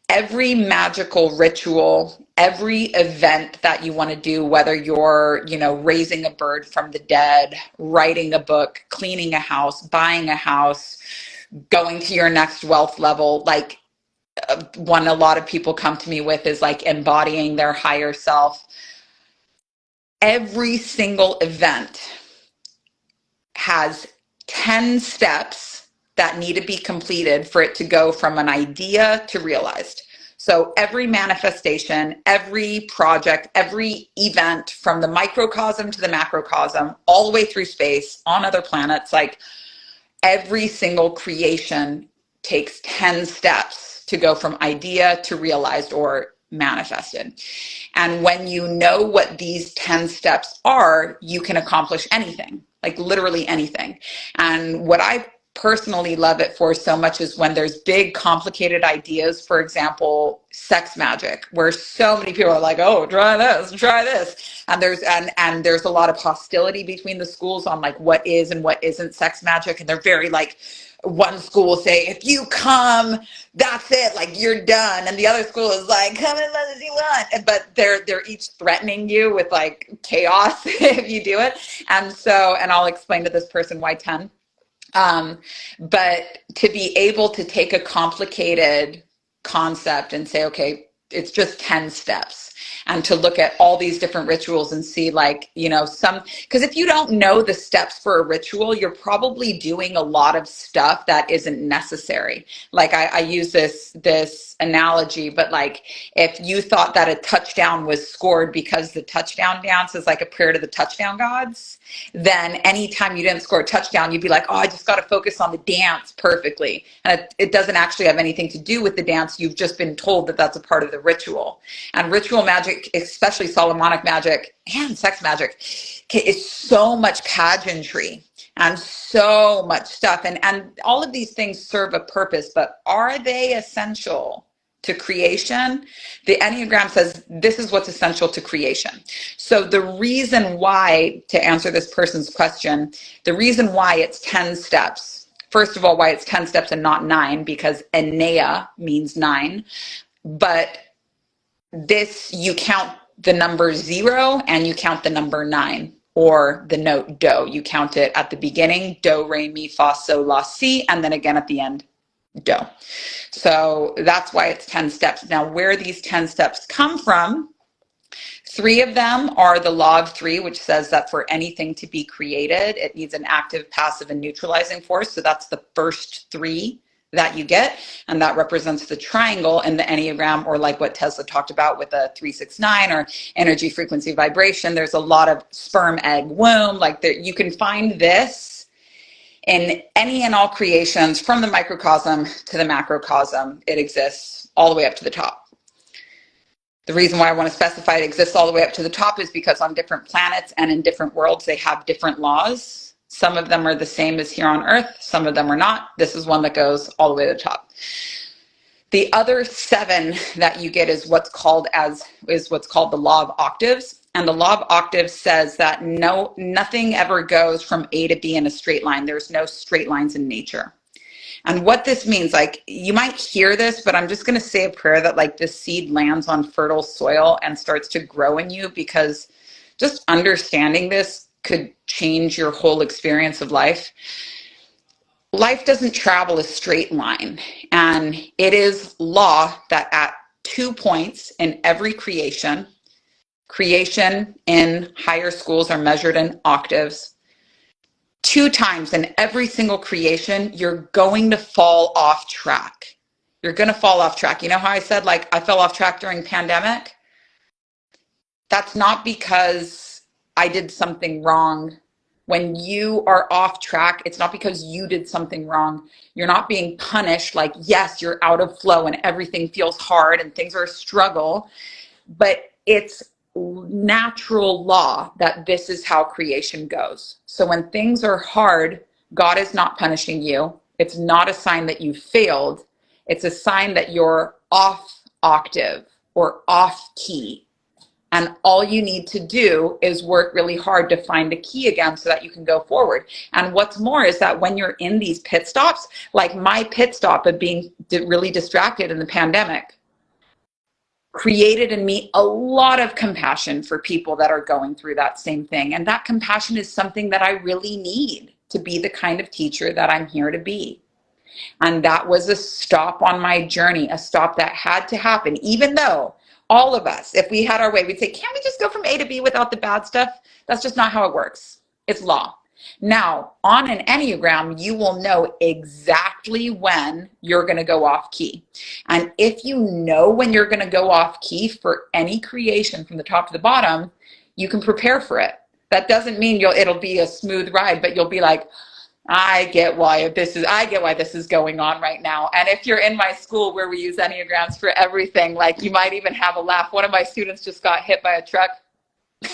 Every magical ritual, every event that you want to do, whether you're, raising a bird from the dead, writing a book, cleaning a house, buying a house, going to your next wealth level, like one a lot of people come to me with is like embodying their higher self. Every single event has 10 steps that need to be completed for it to go from an idea to realized. So every manifestation, every project, every event, from the microcosm to the macrocosm, all the way through space, on other planets, like every single creation takes 10 steps to go from idea to realized or manifested. And when you know what these 10 steps are, you can accomplish anything, like literally anything. And what I personally love it for so much is when there's big complicated ideas, for example, sex magic, where so many people are like, oh, try this. And there's a lot of hostility between the schools on like what is and what isn't sex magic. And they're very like, one school will say, if you come, that's it, like you're done. And the other school is like, come as much as you want. But they're each threatening you with like chaos if you do it. And I'll explain to this person why 10. But to be able to take a complicated concept and say, okay, it's just 10 steps, and to look at all these different rituals and see like, because if you don't know the steps for a ritual, you're probably doing a lot of stuff that isn't necessary. Like I use this analogy, but like if you thought that a touchdown was scored because the touchdown dance is like a prayer to the touchdown gods, then anytime you didn't score a touchdown, you'd be like, oh, I just got to focus on the dance perfectly. And it doesn't actually have anything to do with the dance. You've just been told that that's a part of the ritual. And ritual magic, especially Solomonic magic and sex magic, is so much pageantry and so much stuff. And all of these things serve a purpose, but are they essential to creation? The Enneagram says this is what's essential to creation. So the reason why, to answer this person's question, the reason why it's 10 steps, first of all, why it's 10 steps and not 9, because Ennea means 9, but this, you count the number 0 and you count the number 9, or the note do. You count it at the beginning, do, re, mi, fa, sol, la, si, and then again at the end, do. So that's why it's 10 steps. Now, where these 10 steps come from, 3 of them are the law of 3, which says that for anything to be created, it needs an active, passive, and neutralizing force. So that's the first 3 that you get, and that represents the triangle in the Enneagram, or like what Tesla talked about with the 369, or energy, frequency, vibration. There's a lot of sperm, egg, womb, like there, you can find this in any and all creations, from the microcosm to the macrocosm. It exists all the way up to the top. The reason why I want to specify it exists all the way up to the top is because on different planets and in different worlds, they have different laws. Some of them are the same as here on Earth. Some of them are not. This is one that goes all the way to the top. The other 7 that you get is what's called the law of octaves. And the law of octaves says that nothing ever goes from A to B in a straight line. There's no straight lines in nature. And what this means, like, you might hear this, but I'm just going to say a prayer that like this seed lands on fertile soil and starts to grow in you, because just understanding this could change your whole experience of life. Life doesn't travel a straight line, and it is law that at 2 points in every creation in higher schools are measured in octaves. 2 times in every single creation, you're going to fall off track. You're going to fall off track. You know how I said, like, I fell off track during pandemic? That's not because I did something wrong. When you are off track, it's not because you did something wrong. You're not being punished. Like, yes, you're out of flow and everything feels hard and things are a struggle, but it's natural law that this is how creation goes. So when things are hard, God is not punishing you. It's not a sign that you failed. It's a sign that you're off octave or off key. And all you need to do is work really hard to find a key again so that you can go forward. And what's more is that when you're in these pit stops, like my pit stop of being really distracted in the pandemic, created in me a lot of compassion for people that are going through that same thing. And that compassion is something that I really need to be the kind of teacher that I'm here to be. And that was a stop on my journey, a stop that had to happen, even though all of us, if we had our way, we'd say, can't we just go from A to B without the bad stuff? That's just not how it works. It's law. Now, on an Enneagram, you will know exactly when you're going to go off key. And if you know when you're going to go off key for any creation from the top to the bottom, you can prepare for it. That doesn't mean it'll be a smooth ride, but you'll be like, I get why this is going on right now. And if you're in my school where we use Enneagrams for everything, like you might even have a laugh. One of my students just got hit by a truck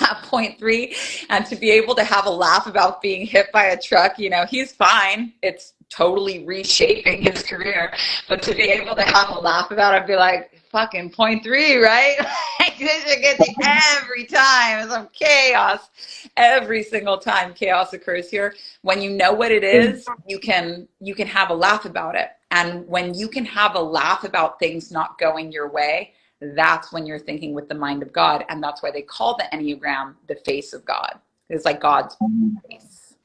at point 3, and to be able to have a laugh about being hit by a truck, he's fine. It's totally reshaping his career. But to be able to have a laugh about it, be like, fucking point 3, right? Like, this should get me every time. Some chaos. Every single time chaos occurs here. When you know what it is, you can have a laugh about it. And when you can have a laugh about things not going your way, that's when you're thinking with the mind of God. And that's why they call the Enneagram the face of God. It's like God's face.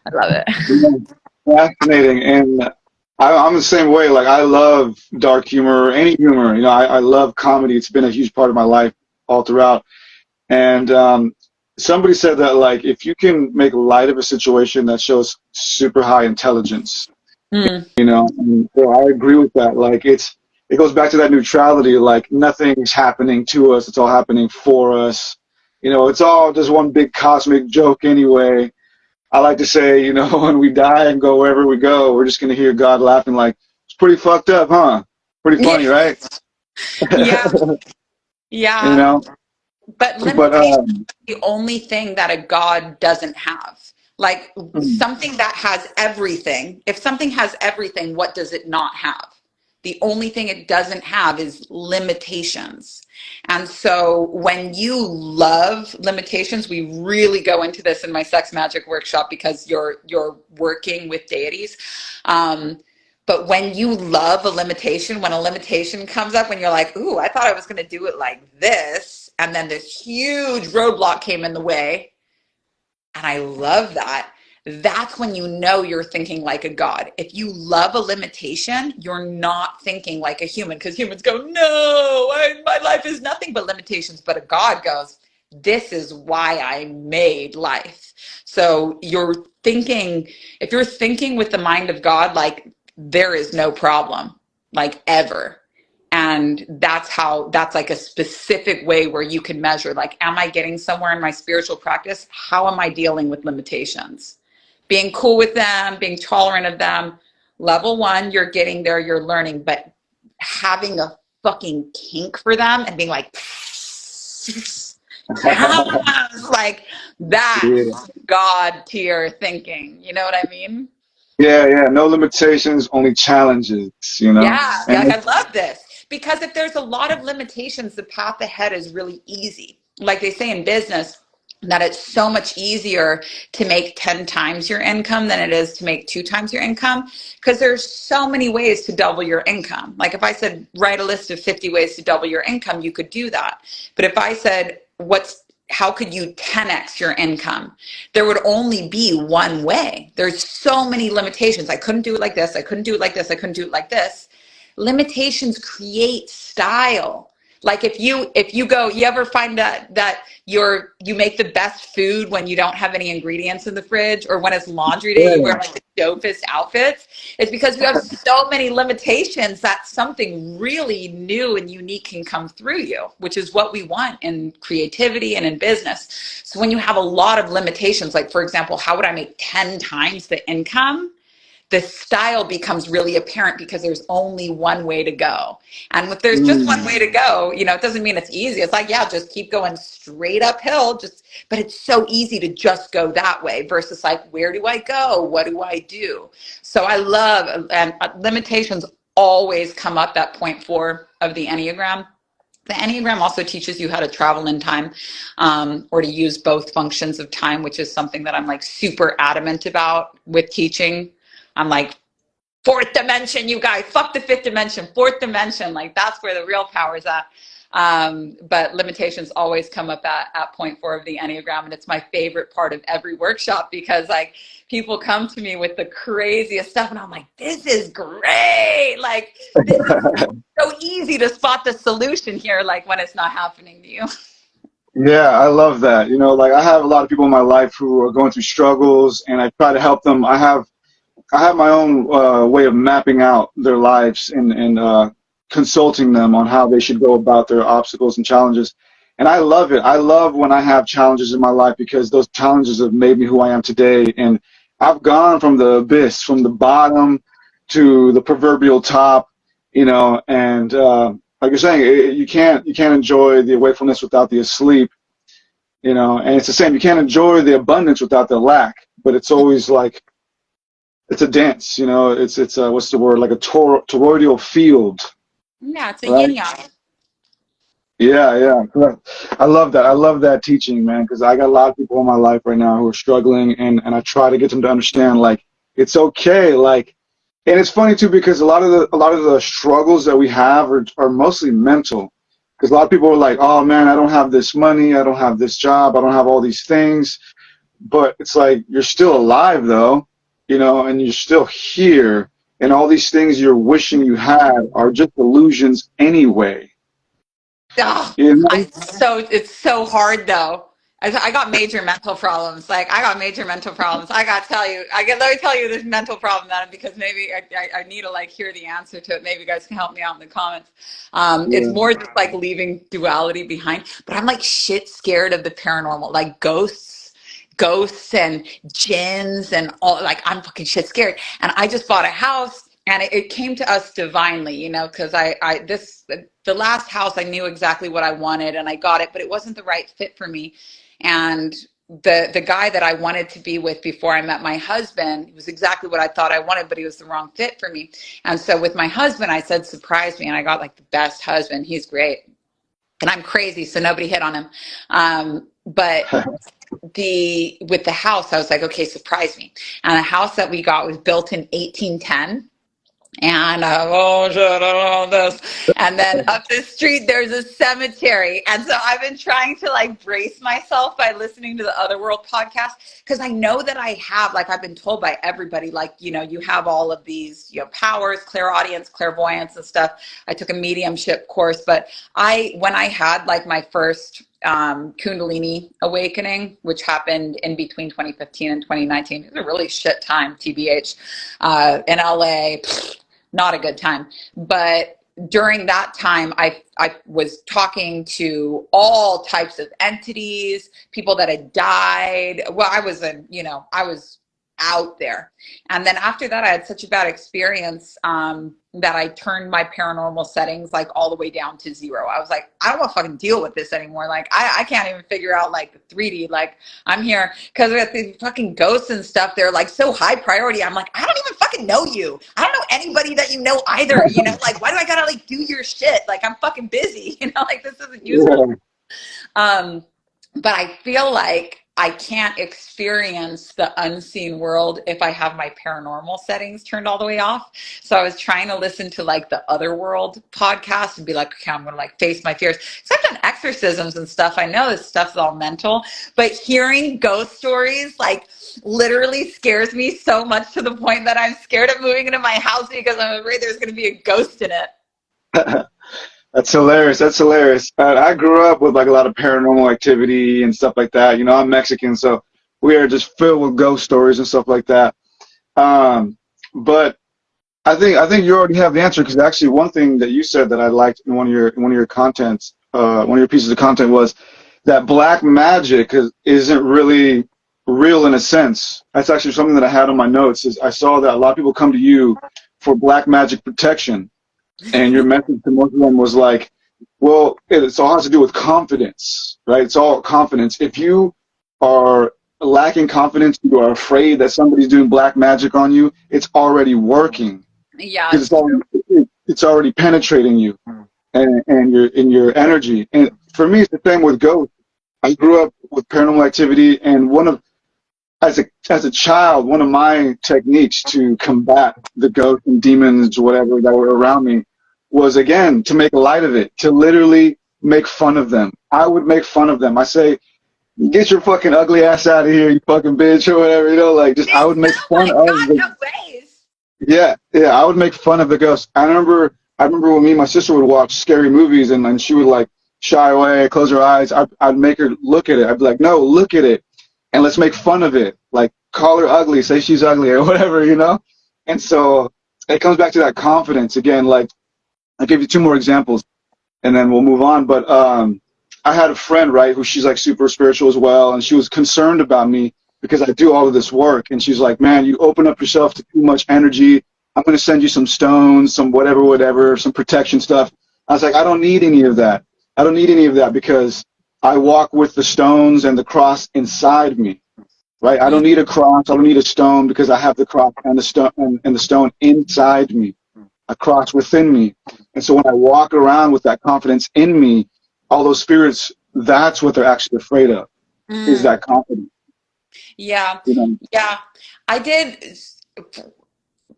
I love it. Fascinating. And I'm the same way. Like, I love dark humor, any humor. I love comedy. It's been a huge part of my life all throughout. And somebody said that, like, if you can make light of a situation, that shows super high intelligence. And so I agree with that. Like, it goes back to that neutrality. Like, nothing's happening to us. It's all happening for us. It's all just one big cosmic joke anyway. I like to say, when we die and go wherever we go, we're just going to hear God laughing like, it's pretty fucked up, huh? Pretty funny, right? Yeah. Yeah. But limitation is the only thing that a God doesn't have. Like, something that has everything, if something has everything, what does it not have? The only thing it doesn't have is limitations. And so when you love limitations, we really go into this in my sex magic workshop because you're working with deities. But when you love a limitation, when a limitation comes up, when you're like, ooh, I thought I was going to do it like this, and then this huge roadblock came in the way, and I love that. That's when you know you're thinking like a God. If you love a limitation, you're not thinking like a human, because humans go, no, my life is nothing but limitations. But a God goes, this is why I made life. So if you're thinking with the mind of God, like, there is no problem, like, ever. And that's like a specific way where you can measure, like, am I getting somewhere in my spiritual practice? How am I dealing with limitations? Being cool with them, being tolerant of them. Level 1, you're getting there, you're learning, but having a fucking kink for them and being like, like, that's God tier thinking. You know what I mean? Yeah. No limitations, only challenges, Yeah, And I love this. Because if there's a lot of limitations, the path ahead is really easy. Like they say in business, that it's so much easier to make 10 times your income than it is to make 2 times your income, because there's so many ways to double your income. Like if I said, write a list of 50 ways to double your income, you could do that. But if I said, how could you 10x your income? There would only be one way. There's so many limitations. I couldn't do it like this. I couldn't do it like this. I couldn't do it like this. Limitations create style. Like if you go, you ever find that you make the best food when you don't have any ingredients in the fridge, or when it's laundry day, you wear Yeah. like the dopest outfits? It's because you have so many limitations that something really new and unique can come through you, which is what we want in creativity and in business. So when you have a lot of limitations, like for example, how would I make 10 times the income? The style becomes really apparent because there's only one way to go. And if there's just one way Mm. to go, it doesn't mean it's easy. It's like, yeah, just keep going straight uphill. But it's so easy to just go that way versus like, where do I go? What do I do? So I love, and limitations always come up at point 4 of the Enneagram. The Enneagram also teaches you how to travel in time, or to use both functions of time, which is something that I'm like super adamant about with teaching. I'm like, fourth dimension, you guys, fuck the fifth dimension, fourth dimension. Like that's where the real power is at. But limitations always come up at point 4 of the Enneagram. And it's my favorite part of every workshop because like people come to me with the craziest stuff and I'm like, this is great. Like this is so easy to spot the solution here, like when it's not happening to you. Yeah, I love that. Like I have a lot of people in my life who are going through struggles, and I try to help them. I have my own way of mapping out their lives and consulting them on how they should go about their obstacles and challenges. And I love it. I love when I have challenges in my life because those challenges have made me who I am today. And I've gone from the abyss, from the bottom to the proverbial top, and like you're saying, you can't enjoy the wakefulness without the asleep, and it's the same. You can't enjoy the abundance without the lack, but it's always like, it's a dance, it's what's the word, like a toroidal field, Yeah, it's a yin right? yang. Yeah, yeah, correct. I love that teaching, man, because I got a lot of people in my life right now who are struggling, and I try to get them to understand, like, it's okay, like, and it's funny too because a lot of the struggles that we have are mostly mental, because a lot of people are like, oh man, I don't have this money, I don't have this job, I don't have all these things, but it's like you're still alive though, and you're still here, and all these things you're wishing you had are just illusions anyway. Oh, You know? it's so hard though. I got major mental problems. Like I got major mental problems. I got to tell you, let me tell you this mental problem that because maybe I need to like hear the answer to it. Maybe you guys can help me out in the comments. It's Yeah. more just like leaving duality behind, but I'm like shit scared of the paranormal, like ghosts and jinns and all. Like I'm fucking shit scared. And I just bought a house, and it came to us divinely, because the last house I knew exactly what I wanted and I got it, but it wasn't the right fit for me. And the guy that I wanted to be with before I met my husband, he was exactly what I thought I wanted, but he was the wrong fit for me. And so with my husband, I said, surprise me. And I got like the best husband. He's great. And I'm crazy, so nobody hit on him. But with the house, I was like, okay, surprise me. And the house that we got was built in 1810. And oh shit, I don't know this. And then up the street, there's a cemetery. And so I've been trying to like brace myself by listening to the Other World podcast because I know that I have, like, I've been told by everybody, like, you have all of these, powers, clairaudience, clairvoyance, and stuff. I took a mediumship course, but when I had like my first Kundalini awakening, which happened in between 2015 and 2019, it was a really shit time, TBH, in LA. Not a good time. But during that time, I was talking to all types of entities, people that had died. Well, I was out there. And then after that, I had such a bad experience that I turned my paranormal settings like all the way down to 0. I was like, I don't want to fucking deal with this anymore. Like, I can't even figure out like the 3D. Like, I'm here because with the fucking ghosts and stuff, they're like so high priority. I'm like, I don't even fucking know you. I don't know anybody that you know either. Like, why do I gotta like do your shit? Like, I'm fucking busy. Like this isn't useful. Yeah. But I feel like I can't experience the unseen world if I have my paranormal settings turned all the way off. So I was trying to listen to like the Other World podcast and be like, okay, I'm going to like face my fears. Because I've done exorcisms and stuff. I know this stuff's all mental, but hearing ghost stories like literally scares me so much to the point that I'm scared of moving into my house because I'm afraid there's going to be a ghost in it. That's hilarious. That's hilarious. I grew up with like a lot of paranormal activity and stuff like that. You know, I'm Mexican, so we are just filled with ghost stories and stuff like that. But I think you already have the answer, because actually one thing that you said that I liked in one of your contents, one of your pieces of content, was that black magic isn't really real in a sense. That's actually something that I had on my notes. Is I saw that a lot of people come to you for black magic protection, and your message to most of them was like, well, it's all has to do with confidence, right? It's all confidence. If you are lacking confidence, you are afraid that somebody's doing black magic on you, it's already working, Yeah, because it's already penetrating you and your energy. And for me, it's the same with ghosts. I grew up with paranormal activity, and as a child, one of my techniques to combat the ghosts and demons, whatever, that were around me, was, again, to make light of it, to literally make fun of them. I would make fun of them. I say, "Get your fucking ugly ass out of here, you fucking bitch," or whatever, you know, like, just, I oh would make fun my of God, the, no ways. yeah, I would make fun of the ghosts. I remember when me and my sister would watch scary movies, and she would like shy away, close her eyes. I'd make her look at it. I'd be like, "No, look at it, and let's make fun of it. Like, call her ugly, say she's ugly, or whatever, you know." And so it comes back to that confidence again. Like, I'll give you two more examples, and then we'll move on. But I had a friend, right, who, she's like super spiritual as well, and she was concerned about me because I do all of this work, and she's like, "Man, you open up yourself to too much energy. I'm going to send you some stones, some whatever, some protection stuff." I was like, "I don't need any of that. I don't need any of that, because I walk with the stones and the cross inside me, right? I don't need a cross. I don't need a stone, because I have the cross and the stone and the stone inside me, a cross within me." And so when I walk around with that confidence in me, all those spirits, that's what they're actually afraid of, is Mm, that confidence. yeah, You know? yeah. I did.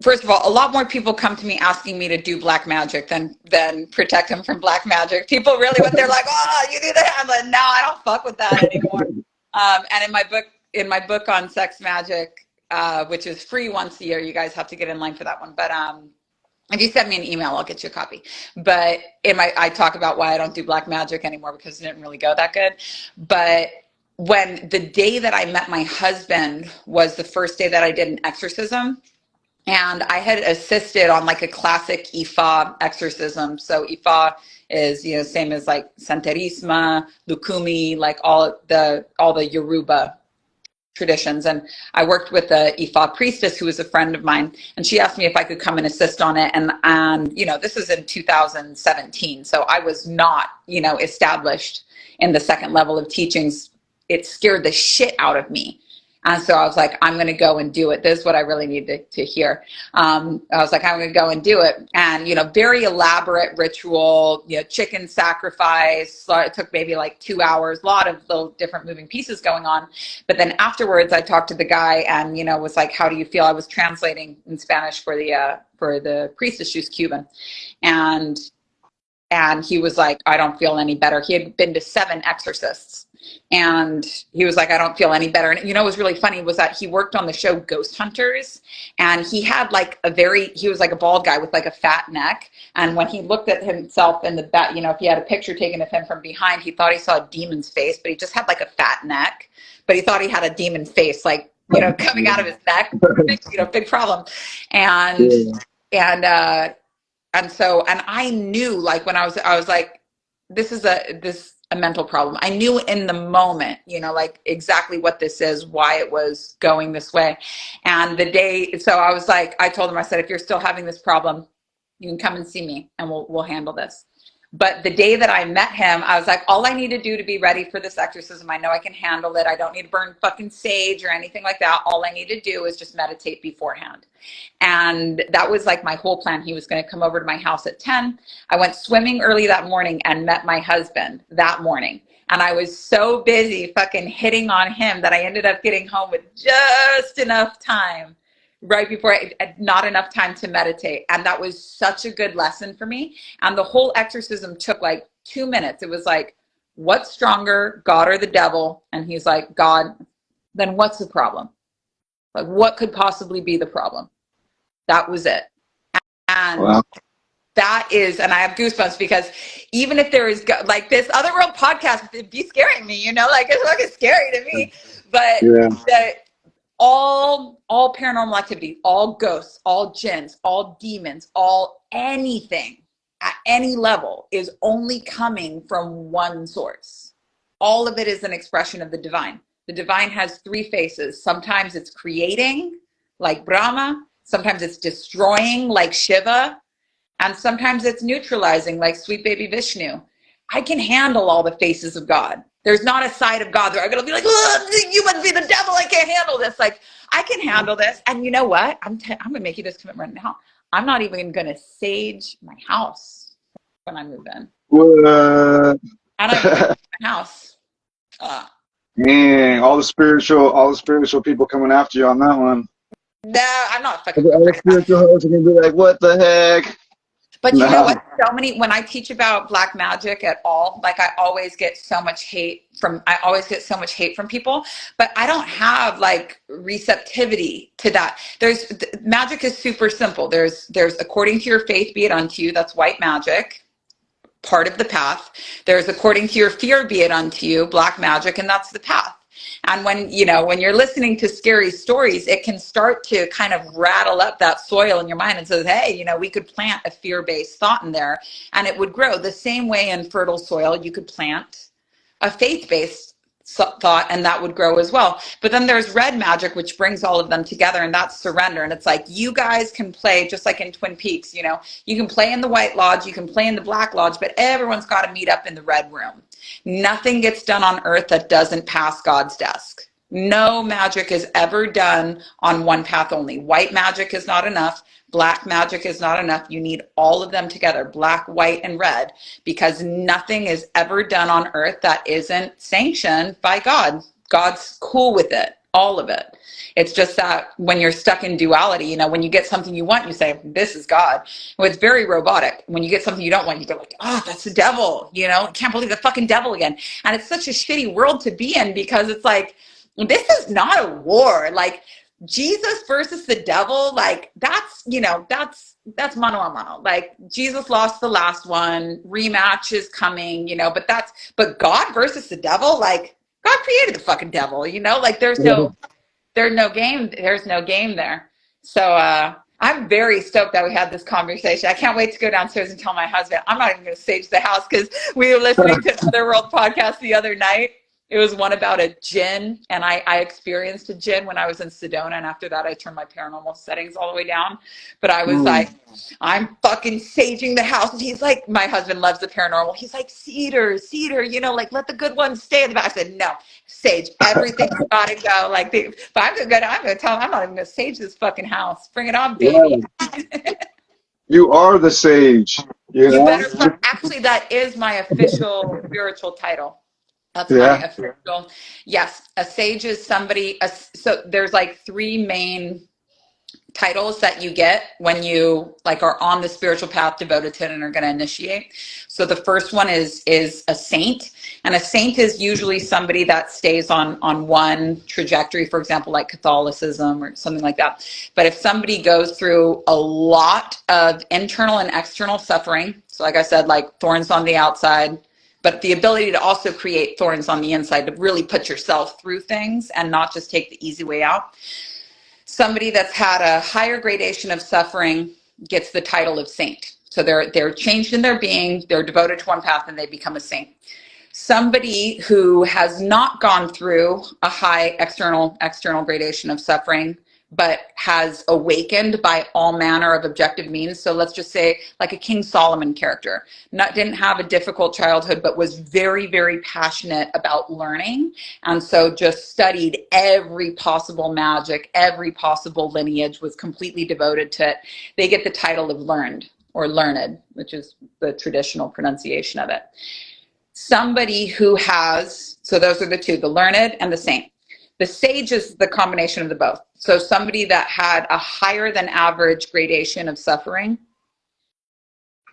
First of all, a lot more people come to me asking me to do black magic than protect them from black magic. People really, what they're like, "Oh, you do that." I'm like, "No, I don't fuck with that anymore." And in my book on sex magic, which is free once a year, you guys have to get in line for that one. But if you send me an email, I'll get you a copy. But I talk about why I don't do black magic anymore, because it didn't really go that good. But when the day that I met my husband was the first day that I did an exorcism, and I had assisted on like a classic Ifa exorcism. So Ifa is, same as like Santerisma, Lukumi, like all the Yoruba traditions. And I worked with a Ifa priestess who was a friend of mine, and she asked me if I could come and assist on it. And this is in 2017, so I was not, established in the second level of teachings. It scared the shit out of me. And so I was like, I'm going to go and do it. This is what I really need to hear. I was like, I'm going to go and do it. And, very elaborate ritual, chicken sacrifice. So it took maybe like 2 hours, a lot of little different moving pieces going on. But then afterwards, I talked to the guy and, was like, "How do you feel?" I was translating in Spanish for the priestess. She was Cuban. And he was like, "I don't feel any better." He had been to 7 exorcists. And he was like, "I don't feel any better." And what was really funny was that he worked on the show Ghost Hunters, and he had like he was like a bald guy with like a fat neck. And when he looked at himself in the back, if he had a picture taken of him from behind, he thought he saw a demon's face, but he just had like a fat neck. But he thought he had a demon face, like, coming out of his neck. Big problem. And, Yeah. and, and I knew, like, when I was like, this is a mental problem. I knew in the moment, like exactly what this is, why it was going this way. And so I was like, I told him, I said, "If you're still having this problem, you can come and see me and we'll handle this." But the day that I met him, I was like, all I need to do to be ready for this exorcism, I know I can handle it. I don't need to burn fucking sage or anything like that. All I need to do is just meditate beforehand. And that was like my whole plan. He was going to come over to my house at 10. I went swimming early that morning and met my husband that morning. And I was so busy fucking hitting on him that I ended up getting home with just enough time, right before not enough time to meditate. And that was such a good lesson for me. And the whole exorcism took like 2 minutes. It was like, what's stronger, God or the devil? And he's like, "God." Then what's the problem? Like, what could possibly be the problem? That was it. And Wow. that is, and I have goosebumps because even if there is like this other world podcast, it'd be scaring me, you know, like it's fucking scary to me. But Yeah. the all paranormal activity, all ghosts, all jinns, all demons, all anything at any level is only coming from one source. All of it is an expression of the divine. The divine has three faces. Sometimes it's creating, like Brahma. Sometimes it's destroying, like Shiva. And sometimes it's neutralizing, like sweet baby Vishnu. I can handle all the faces of God. There's not a side of God that I'm going to be like, you must be the devil. I can't handle this. Like, I can handle this. And you know what? I'm going to make you this commitment right now. I'm not even going to sage my house when I move in. What? And I moved my house. Dang, all the spiritual people coming after you on that one. No, I'm not fucking. All the spiritual hosts are gonna be like, what the heck? But you know what? So many, when I teach about black magic at all, like I always get so much hate from people, but I don't have like receptivity to that. Magic is super simple. There's according to your faith, be it unto you. That's white magic, part of the path. There's according to your fear, be it unto you, black magic, and that's the path. And when you're listening to scary stories, it can start to kind of rattle up that soil in your mind and says, hey, we could plant a fear-based thought in there and it would grow. The same way in fertile soil, you could plant a faith-based thought and that would grow as well. But then there's red magic, which brings all of them together, and that's surrender. And it's like, you guys can play just like in Twin Peaks, you can play in the White Lodge, you can play in the Black Lodge, but everyone's got to meet up in the red room. Nothing gets done on earth that doesn't pass God's desk. No magic is ever done on one path only. White magic is not enough. Black magic is not enough. You need all of them together, black, white, and red, because nothing is ever done on earth that isn't sanctioned by God. God's cool with it, all of it. It's just that when you're stuck in duality, when you get something you want, you say, this is God. Well, it's very robotic. When you get something you don't want, you go like, oh, that's the devil. I can't believe the fucking devil again. And it's such a shitty world to be in, because it's like, this is not a war. Like, Jesus versus the devil, like that's mano a mano. Like, Jesus lost the last one, rematch is coming, but God versus the devil, like God created the fucking devil, like there's no game there. So I'm very stoked that we had this conversation. I can't wait to go downstairs and tell my husband. I'm not even going to stage the house, because we were listening to Other World podcast the other night. It was one about a jinn, and I experienced a jinn when I was in Sedona, and after that I turned my paranormal settings all the way down. But I was like, I'm fucking saging the house. And he's like, my husband loves the paranormal. He's like, cedar, like let the good ones stay in the back. I said, no, sage, everything's gotta go. Like, but I'm gonna tell him I'm not even gonna sage this fucking house. Bring it on, baby. Yeah. You are the sage. You better. Actually, that is my official spiritual title. That's my official. Yes, a sage is somebody. So there's like three main titles that you get when you are on the spiritual path, devoted to it, and are going to initiate. So the first one is a saint, and a saint is usually somebody that stays on one trajectory, for example, like Catholicism or something like that. But if somebody goes through a lot of internal and external suffering, so like I said, like thorns on the outside, but the ability to also create thorns on the inside, to really put yourself through things and not just take the easy way out. Somebody that's had a higher gradation of suffering gets the title of saint. So they're changed in their being, they're devoted to one path, and they become a saint. Somebody who has not gone through a high external gradation of suffering, but has awakened by all manner of objective means. So let's just say like a King Solomon character, didn't have a difficult childhood, but was very, very passionate about learning. And so just studied every possible magic, every possible lineage, was completely devoted to it. They get the title of learned, or learned, which is the traditional pronunciation of it. Somebody who has, so those are the two, the learned and the saint. The sage is the combination of the both. So somebody that had a higher than average gradation of suffering,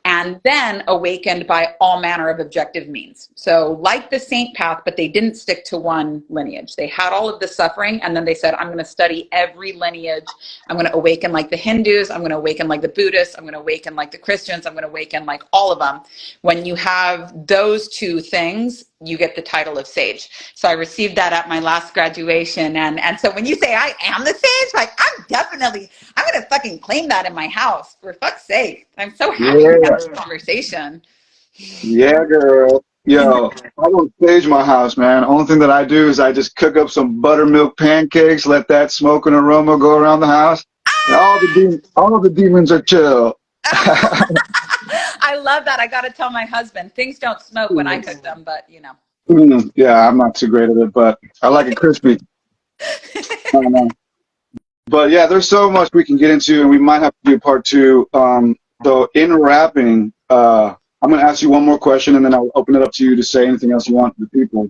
and then awakened by all manner of objective means. So like the saint path, but they didn't stick to one lineage. They had all of the suffering, and then they said, I'm going to study every lineage. I'm going to awaken like the Hindus. I'm going to awaken like the Buddhists. I'm going to awaken like the Christians. I'm going to awaken like all of them. When you have those two things, you get the title of sage. So I received that at my last graduation. And so when you say I am the sage, like I'm going to fucking claim that in my house, for fuck's sake. I'm so happy we had this conversation. Yeah, girl. Yo, I don't stage my house, man. Only thing that I do is I just cook up some buttermilk pancakes, let that smoke and aroma go around the house, and all the demons are chill. I love that. I got to tell my husband, things don't smoke when I cook them, but you know. Yeah, I'm not too great at it, but I like it crispy. But yeah, there's so much we can get into, and we might have to do part two. Though in wrapping, I'm going to ask you one more question, and then I'll open it up to you to say anything else you want to the people.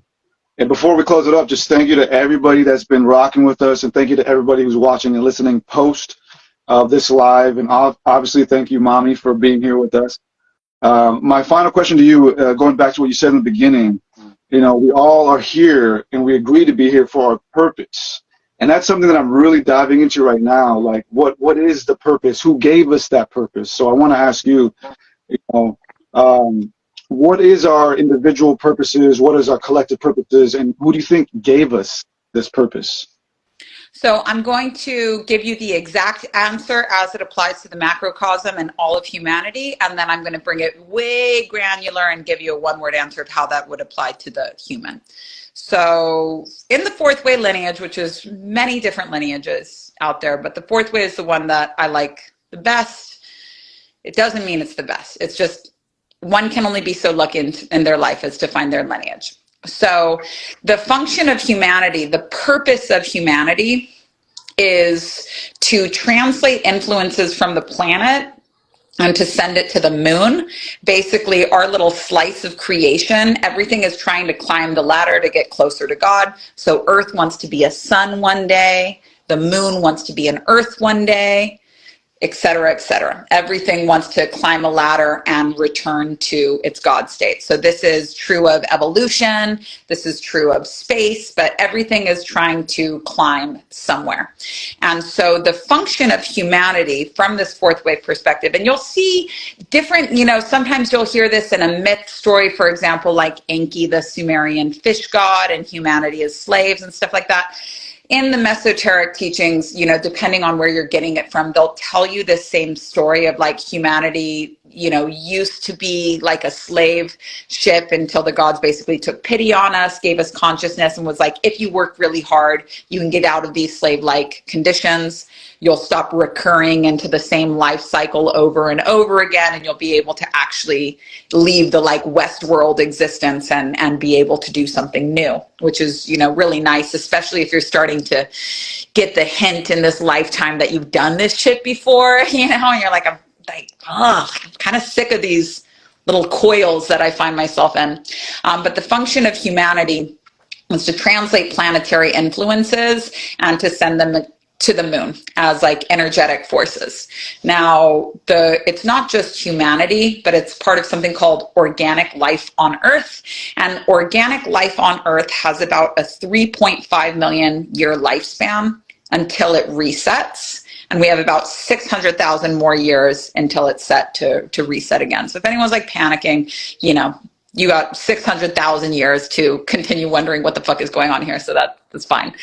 And before we close it up, just thank you to everybody that's been rocking with us, and thank you to everybody who's watching and listening post this live. And obviously, thank you, Mami, for being here with us. My final question to you, going back to what you said in the beginning, you know, we all are here, and we agree to be here for our purpose. And that's something that I'm really diving into right now. Like, what is the purpose? Who gave us that purpose? So I want to ask you, you know, what is our individual purposes? What is our collective purposes? And who do you think gave us this purpose? So I'm going to give you the exact answer as it applies to the macrocosm and all of humanity. And then I'm going to bring it way granular and give you a one-word answer of how that would apply to the human. So in the fourth way lineage, which is many different lineages out there, but the fourth way is the one that I like the best. It doesn't mean it's the best. It's just one can only be so lucky in their life as to find their lineage. So the function of humanity, the purpose of humanity is to translate influences from the planet and to send it to the moon. Basically, our little slice of creation, everything is trying to climb the ladder to get closer to God. So Earth wants to be a sun one day. The moon wants to be an earth one day, et cetera, et cetera. Everything wants to climb a ladder and return to its God state. So this is true of evolution. This is true of space, but everything is trying to climb somewhere. And so the function of humanity from this fourth wave perspective, and you'll see different, you know, sometimes you'll hear this in a myth story, for example, like Enki, the Sumerian fish god, and humanity as slaves and stuff like that. In the mesoteric teachings, you know, depending on where you're getting it from, they'll tell you the same story of like humanity, you know, used to be like a slave ship until the gods basically took pity on us, gave us consciousness, and was like, if you work really hard, you can get out of these slave-like conditions. You'll stop recurring into the same life cycle over and over again, and you'll be able to actually leave the like West world existence and be able to do something new, which is, you know, really nice, especially if you're starting to get the hint in this lifetime that you've done this shit before, you know, and you're like, I'm kind of sick of these little coils that I find myself in. But the function of humanity was to translate planetary influences and to send them to the moon as like energetic forces. Now, it's not just humanity, but it's part of something called organic life on Earth. And organic life on Earth has about a 3.5 million year lifespan until it resets. And we have about 600,000 more years until it's set to reset again. So if anyone's like panicking, you know, you got 600,000 years to continue wondering what the fuck is going on here. So that's fine.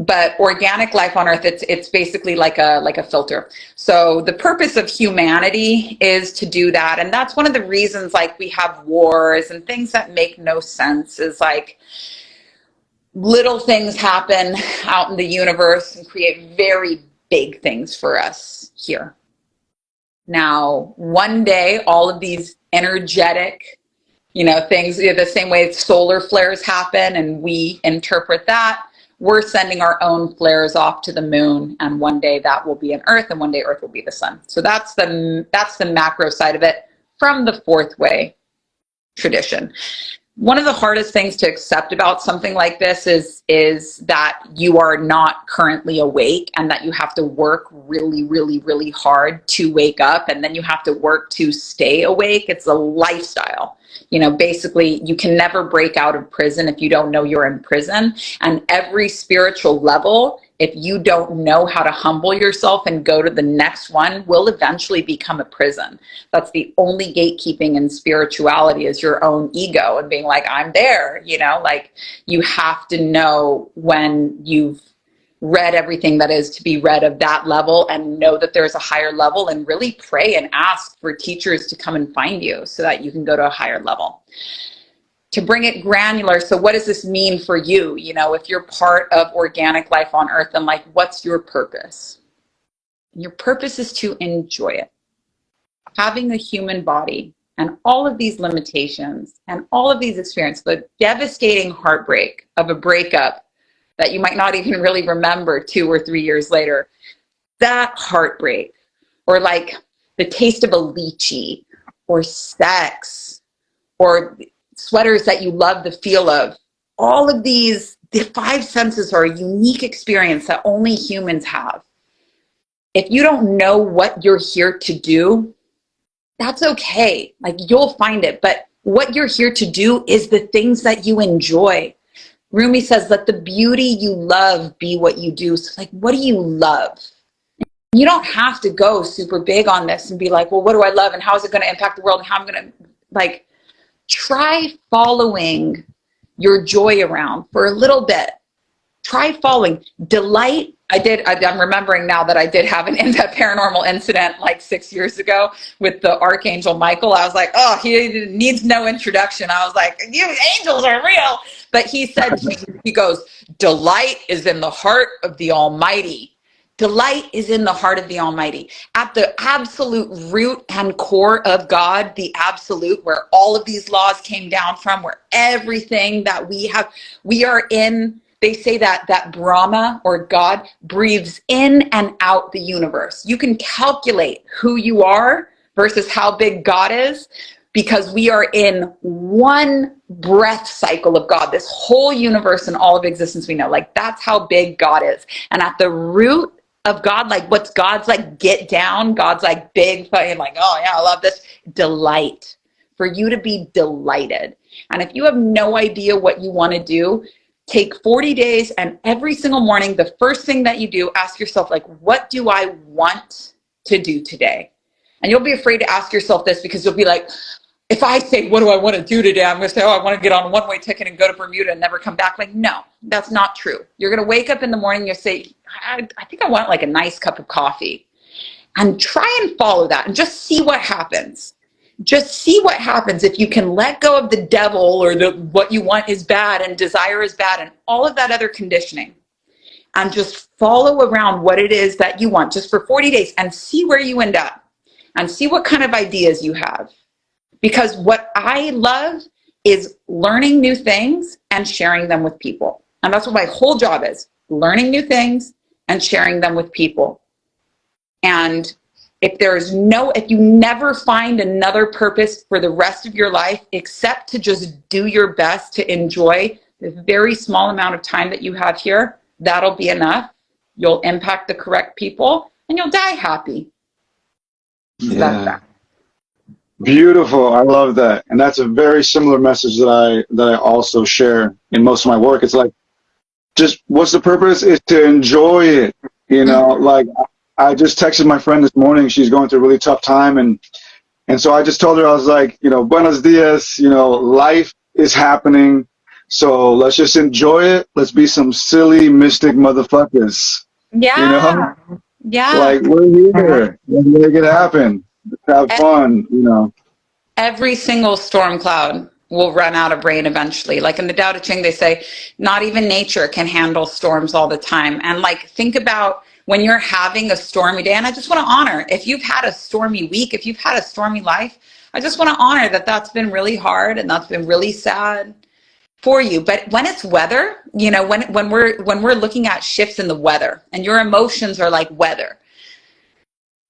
But organic life on Earth, it's basically like a filter. So the purpose of humanity is to do that. And that's one of the reasons like we have wars and things that make no sense, is like little things happen out in the universe and create very big things for us here. Now, one day, all of these energetic, you know, things, the same way solar flares happen and we interpret that, we're sending our own flares off to the moon, and one day that will be an Earth, and one day Earth will be the sun. So that's the macro side of it from the fourth way tradition. one of the hardest things to accept about something like this is that you are not currently awake, and that you have to work really, really, really hard to wake up, and then you have to work to stay awake. It's a lifestyle. You know, basically, you can never break out of prison if you don't know you're in prison. And every spiritual level, if you don't know how to humble yourself and go to the next one, will eventually become a prison. That's the only gatekeeping in spirituality, is your own ego and being like, I'm there, you know, like you have to know when you've read everything that is to be read of that level, and know that there's a higher level, and really pray and ask for teachers to come and find you so that you can go to a higher level. To bring it granular, so what does this mean for you? You know, if you're part of organic life on earth, and like, what's your purpose? Your purpose is to enjoy it. Having a human body and all of these limitations and all of these experiences, the devastating heartbreak of a breakup that you might not even really remember 2 or 3 years later, that heartbreak, or like the taste of a lychee, or sex, or sweaters that you love the feel of, all of these, the 5 senses are a unique experience that only humans have. If you don't know what you're here to do, that's okay. Like, you'll find it. But what you're here to do is the things that you enjoy. Rumi says, let the beauty you love be what you do. So like, what do you love? You don't have to go super big on this and be like, well, what do I love? And how is it going to impact the world? And how I'm going to, like, try following your joy around for a little bit. Try following. Delight. I'm remembering now that I did have that paranormal incident like 6 years ago with the Archangel Michael. I was like, oh, he needs no introduction. I was like, you angels are real. But he said, he goes, delight is in the heart of the Almighty. Delight is in the heart of the Almighty. At the absolute root and core of God, the absolute, where all of these laws came down from, where everything that we have, we are in. They say that Brahma, or God, breathes in and out the universe. You can calculate who you are versus how big God is, because we are in one breath cycle of God. This whole universe and all of existence we know, like, that's how big God is. And at the root of God, like, what's God's like get down? God's like big, and like, oh yeah, I love this. Delight. For you to be delighted. And if you have no idea what you want to do, take 40 days, and every single morning, the first thing that you do, ask yourself, like, what do I want to do today? And you'll be afraid to ask yourself this, because you'll be like, if I say, what do I want to do today? I'm going to say, oh, I want to get on a one-way ticket and go to Bermuda and never come back. Like, no, that's not true. You're going to wake up in the morning, you'll say, I think I want like a nice cup of coffee. And try and follow that and just see what happens. Just see what happens if you can let go of the devil, or what you want is bad and desire is bad and all of that other conditioning, and just follow around what it is that you want just for 40 days and see where you end up, and see what kind of ideas you have. Because what I love is learning new things and sharing them with people. And that's what my whole job is, learning new things and sharing them with people. And if you never find another purpose for the rest of your life except to just do your best to enjoy the very small amount of time that you have here, that'll be enough. You'll impact the correct people and you'll die happy. Yeah. Beautiful. I love that. And that's a very similar message that I also share in most of my work. It's like, just what's the purpose is to enjoy it. You know, like, I just texted my friend this morning. She's going through a really tough time. And so I just told her, I was like, you know, buenos dias, you know, life is happening. So let's just enjoy it. Let's be some silly mystic motherfuckers. Yeah. You know? Yeah. Like, we're here. Let's make it happen. Let's have fun, you know. Every single storm cloud will run out of rain eventually. Like in the Tao Te Ching, they say, not even nature can handle storms all the time. And like, think about when you're having a stormy day, and I just want to honor, if you've had a stormy week, if you've had a stormy life, I just want to honor that that's been really hard and that's been really sad for you. But when it's weather, you know, when we're looking at shifts in the weather, and your emotions are like weather,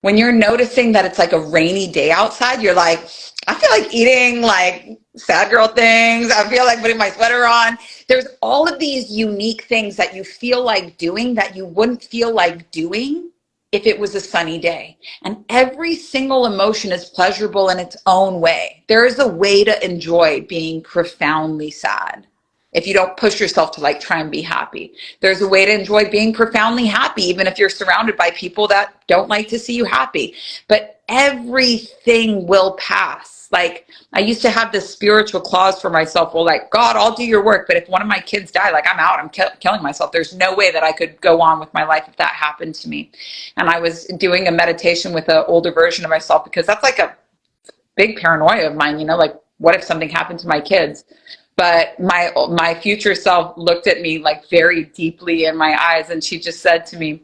When you're noticing that it's like a rainy day outside, you're like, I feel like eating like sad girl things. I feel like putting my sweater on. There's all of these unique things that you feel like doing that you wouldn't feel like doing if it was a sunny day. And every single emotion is pleasurable in its own way. There is a way to enjoy being profoundly sad. If you don't push yourself to like try and be happy, there's a way to enjoy being profoundly happy, even if you're surrounded by people that don't like to see you happy. But everything will pass. Like, I used to have this spiritual clause for myself. Well, like, God, I'll do your work. But if one of my kids die, like, I'm out, I'm killing myself. There's no way that I could go on with my life if that happened to me. And I was doing a meditation with an older version of myself, because that's like a big paranoia of mine, you know, like, what if something happened to my kids? But my future self looked at me like very deeply in my eyes, and she just said to me,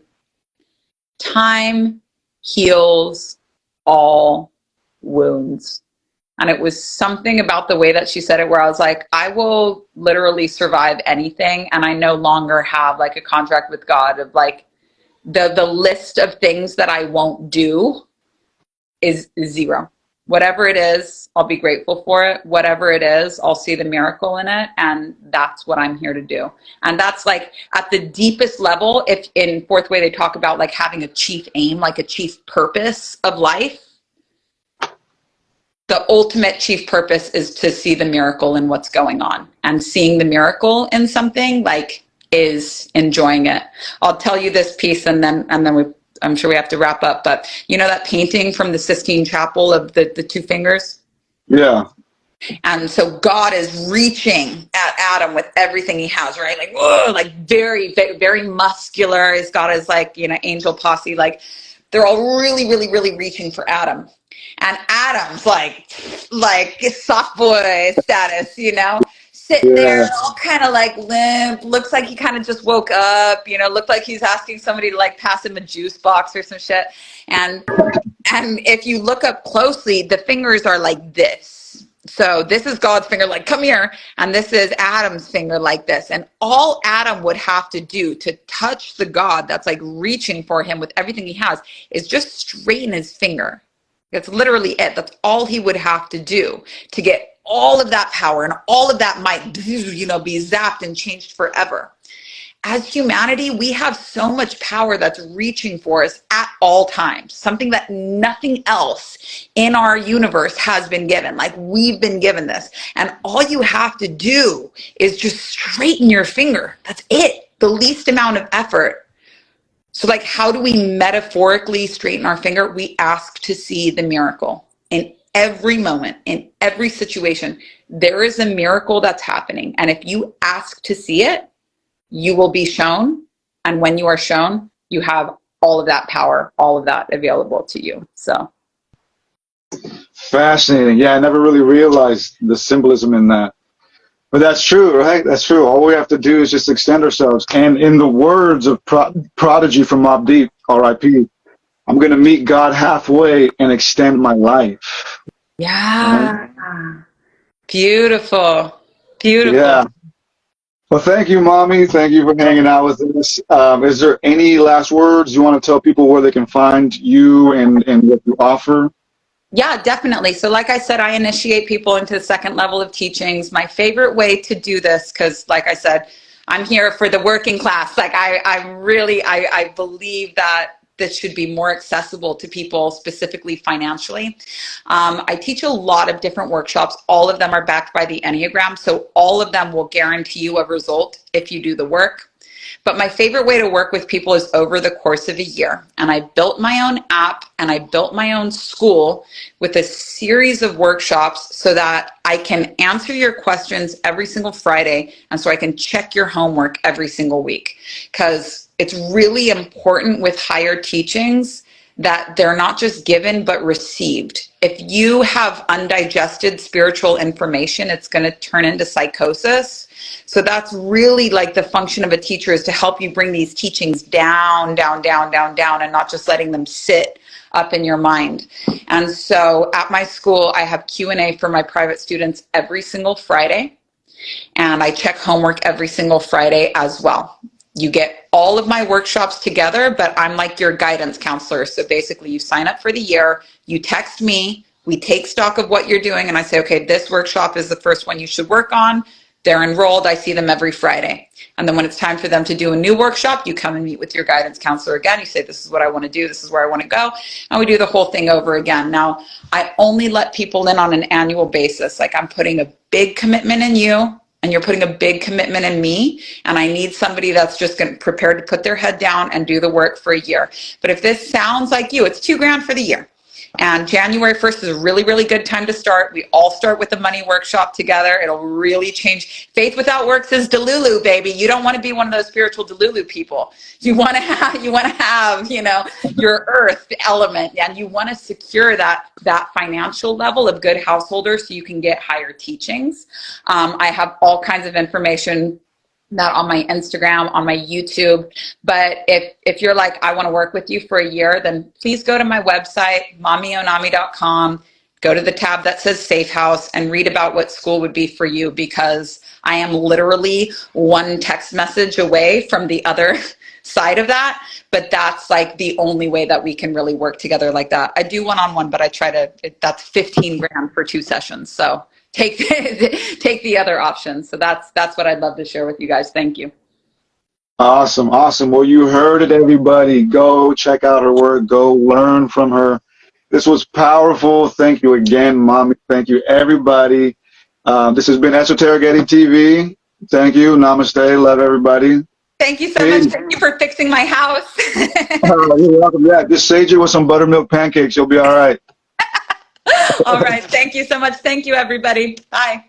time heals all wounds. And it was something about the way that she said it where I was like, I will literally survive anything. And I no longer have like a contract with God of like the list of things that I won't do is zero. Whatever it is, I'll be grateful for it. Whatever it is, I'll see the miracle in it. And that's what I'm here to do. And that's like at the deepest level. If in Fourth Way, they talk about like having a chief aim, like a chief purpose of life. The ultimate chief purpose is to see the miracle in what's going on, and seeing the miracle in something like is enjoying it. I'll tell you this piece and then I'm sure we have to wrap up, but you know that painting from the Sistine Chapel of the two fingers? Yeah. And so God is reaching at Adam with everything he has, right? Like, whoa, like very, very, very muscular. He's got his like, you know, angel posse, like they're all really, really, really reaching for Adam. And Adam's like soft boy status, you know, sitting there all kind of like limp, looks like he kind of just woke up, you know, looked like he's asking somebody to like pass him a juice box or some shit. And if you look up closely, the fingers are like this. So this is God's finger, like, come here. And this is Adam's finger like this. And all Adam would have to do to touch the God that's like reaching for him with everything he has is just straighten his finger. That's literally it. That's all he would have to do to get all of that power and all of that might, you know, be zapped and changed forever. As humanity, we have so much power that's reaching for us at all times, something that nothing else in our universe has been given. Like, we've been given this. And all you have to do is just straighten your finger. That's it. The least amount of effort. So like, how do we metaphorically straighten our finger? We ask to see the miracle in every moment, in every situation. There is a miracle that's happening. And if you ask to see it, you will be shown. And when you are shown, you have all of that power, all of that available to you. So. Fascinating. Yeah, I never really realized the symbolism in that. But that's true, right? That's true. All we have to do is just extend ourselves. And in the words of Prodigy from Mobb Deep, R.I.P., I'm going to meet God halfway and extend my life. Yeah. Right? Beautiful. Beautiful. Yeah. Well, thank you, Mommy. Thank you for hanging out with us. Is there any last words you want to tell people where they can find you and what you offer? Yeah, definitely. So like I said, I initiate people into the second level of teachings. My favorite way to do this, because like I said, I'm here for the working class. Like I believe that this should be more accessible to people, specifically financially. I teach a lot of different workshops. All of them are backed by the Enneagram. So all of them will guarantee you a result if you do the work. But my favorite way to work with people is over the course of a year. And I built my own app and I built my own school with a series of workshops so that I can answer your questions every single Friday. And so I can check your homework every single week. Because it's really important with higher teachings that they're not just given, but received. If you have undigested spiritual information, it's going to turn into psychosis. So that's really like the function of a teacher, is to help you bring these teachings down, down, down, down, down, and not just letting them sit up in your mind. And so at my school, I have Q&A for my private students every single Friday. And I check homework every single Friday as well. You get all of my workshops together, but I'm like your guidance counselor. So basically you sign up for the year, you text me, we take stock of what you're doing, and I say, okay, this workshop is the first one you should work on. They're enrolled. I see them every Friday. And then when it's time for them to do a new workshop, you come and meet with your guidance counselor again. You say, this is what I want to do. This is where I want to go. And we do the whole thing over again. Now, I only let people in on an annual basis. Like, I'm putting a big commitment in you, and you're putting a big commitment in me. And I need somebody that's just prepared to put their head down and do the work for a year. But if this sounds like you, it's $2,000 for the year. And January 1st is a really, really good time to start. We all start with the money workshop together. It'll really change. Faith without works is Delulu, baby. You don't want to be one of those spiritual Delulu people. You want to have, you know, your earth element, and you want to secure that financial level of good householder so you can get higher teachings. I have all kinds of information that on my Instagram, on my YouTube. But if you're like, I want to work with you for a year, then please go to my website, mamionami.com, go to the tab that says Safe House, and read about what school would be for you, because I am literally one text message away from the other side of that. But that's like the only way that we can really work together like that. I do one-on-one, but I try to, that's $15,000 for 2 sessions. So take the other option. So that's what I'd love to share with you guys. Thank you. Awesome. Awesome. Well, you heard it, everybody. Go check out her work. Go learn from her. This was powerful. Thank you again, Mommy. Thank you, everybody. This has been Esoteric Eddie TV. Thank you. Namaste. Love everybody. Thank you so much. Thank you for fixing my house. You're welcome. Yeah, just sage it with some buttermilk pancakes. You'll be all right. All right. Thank you so much. Thank you, everybody. Bye.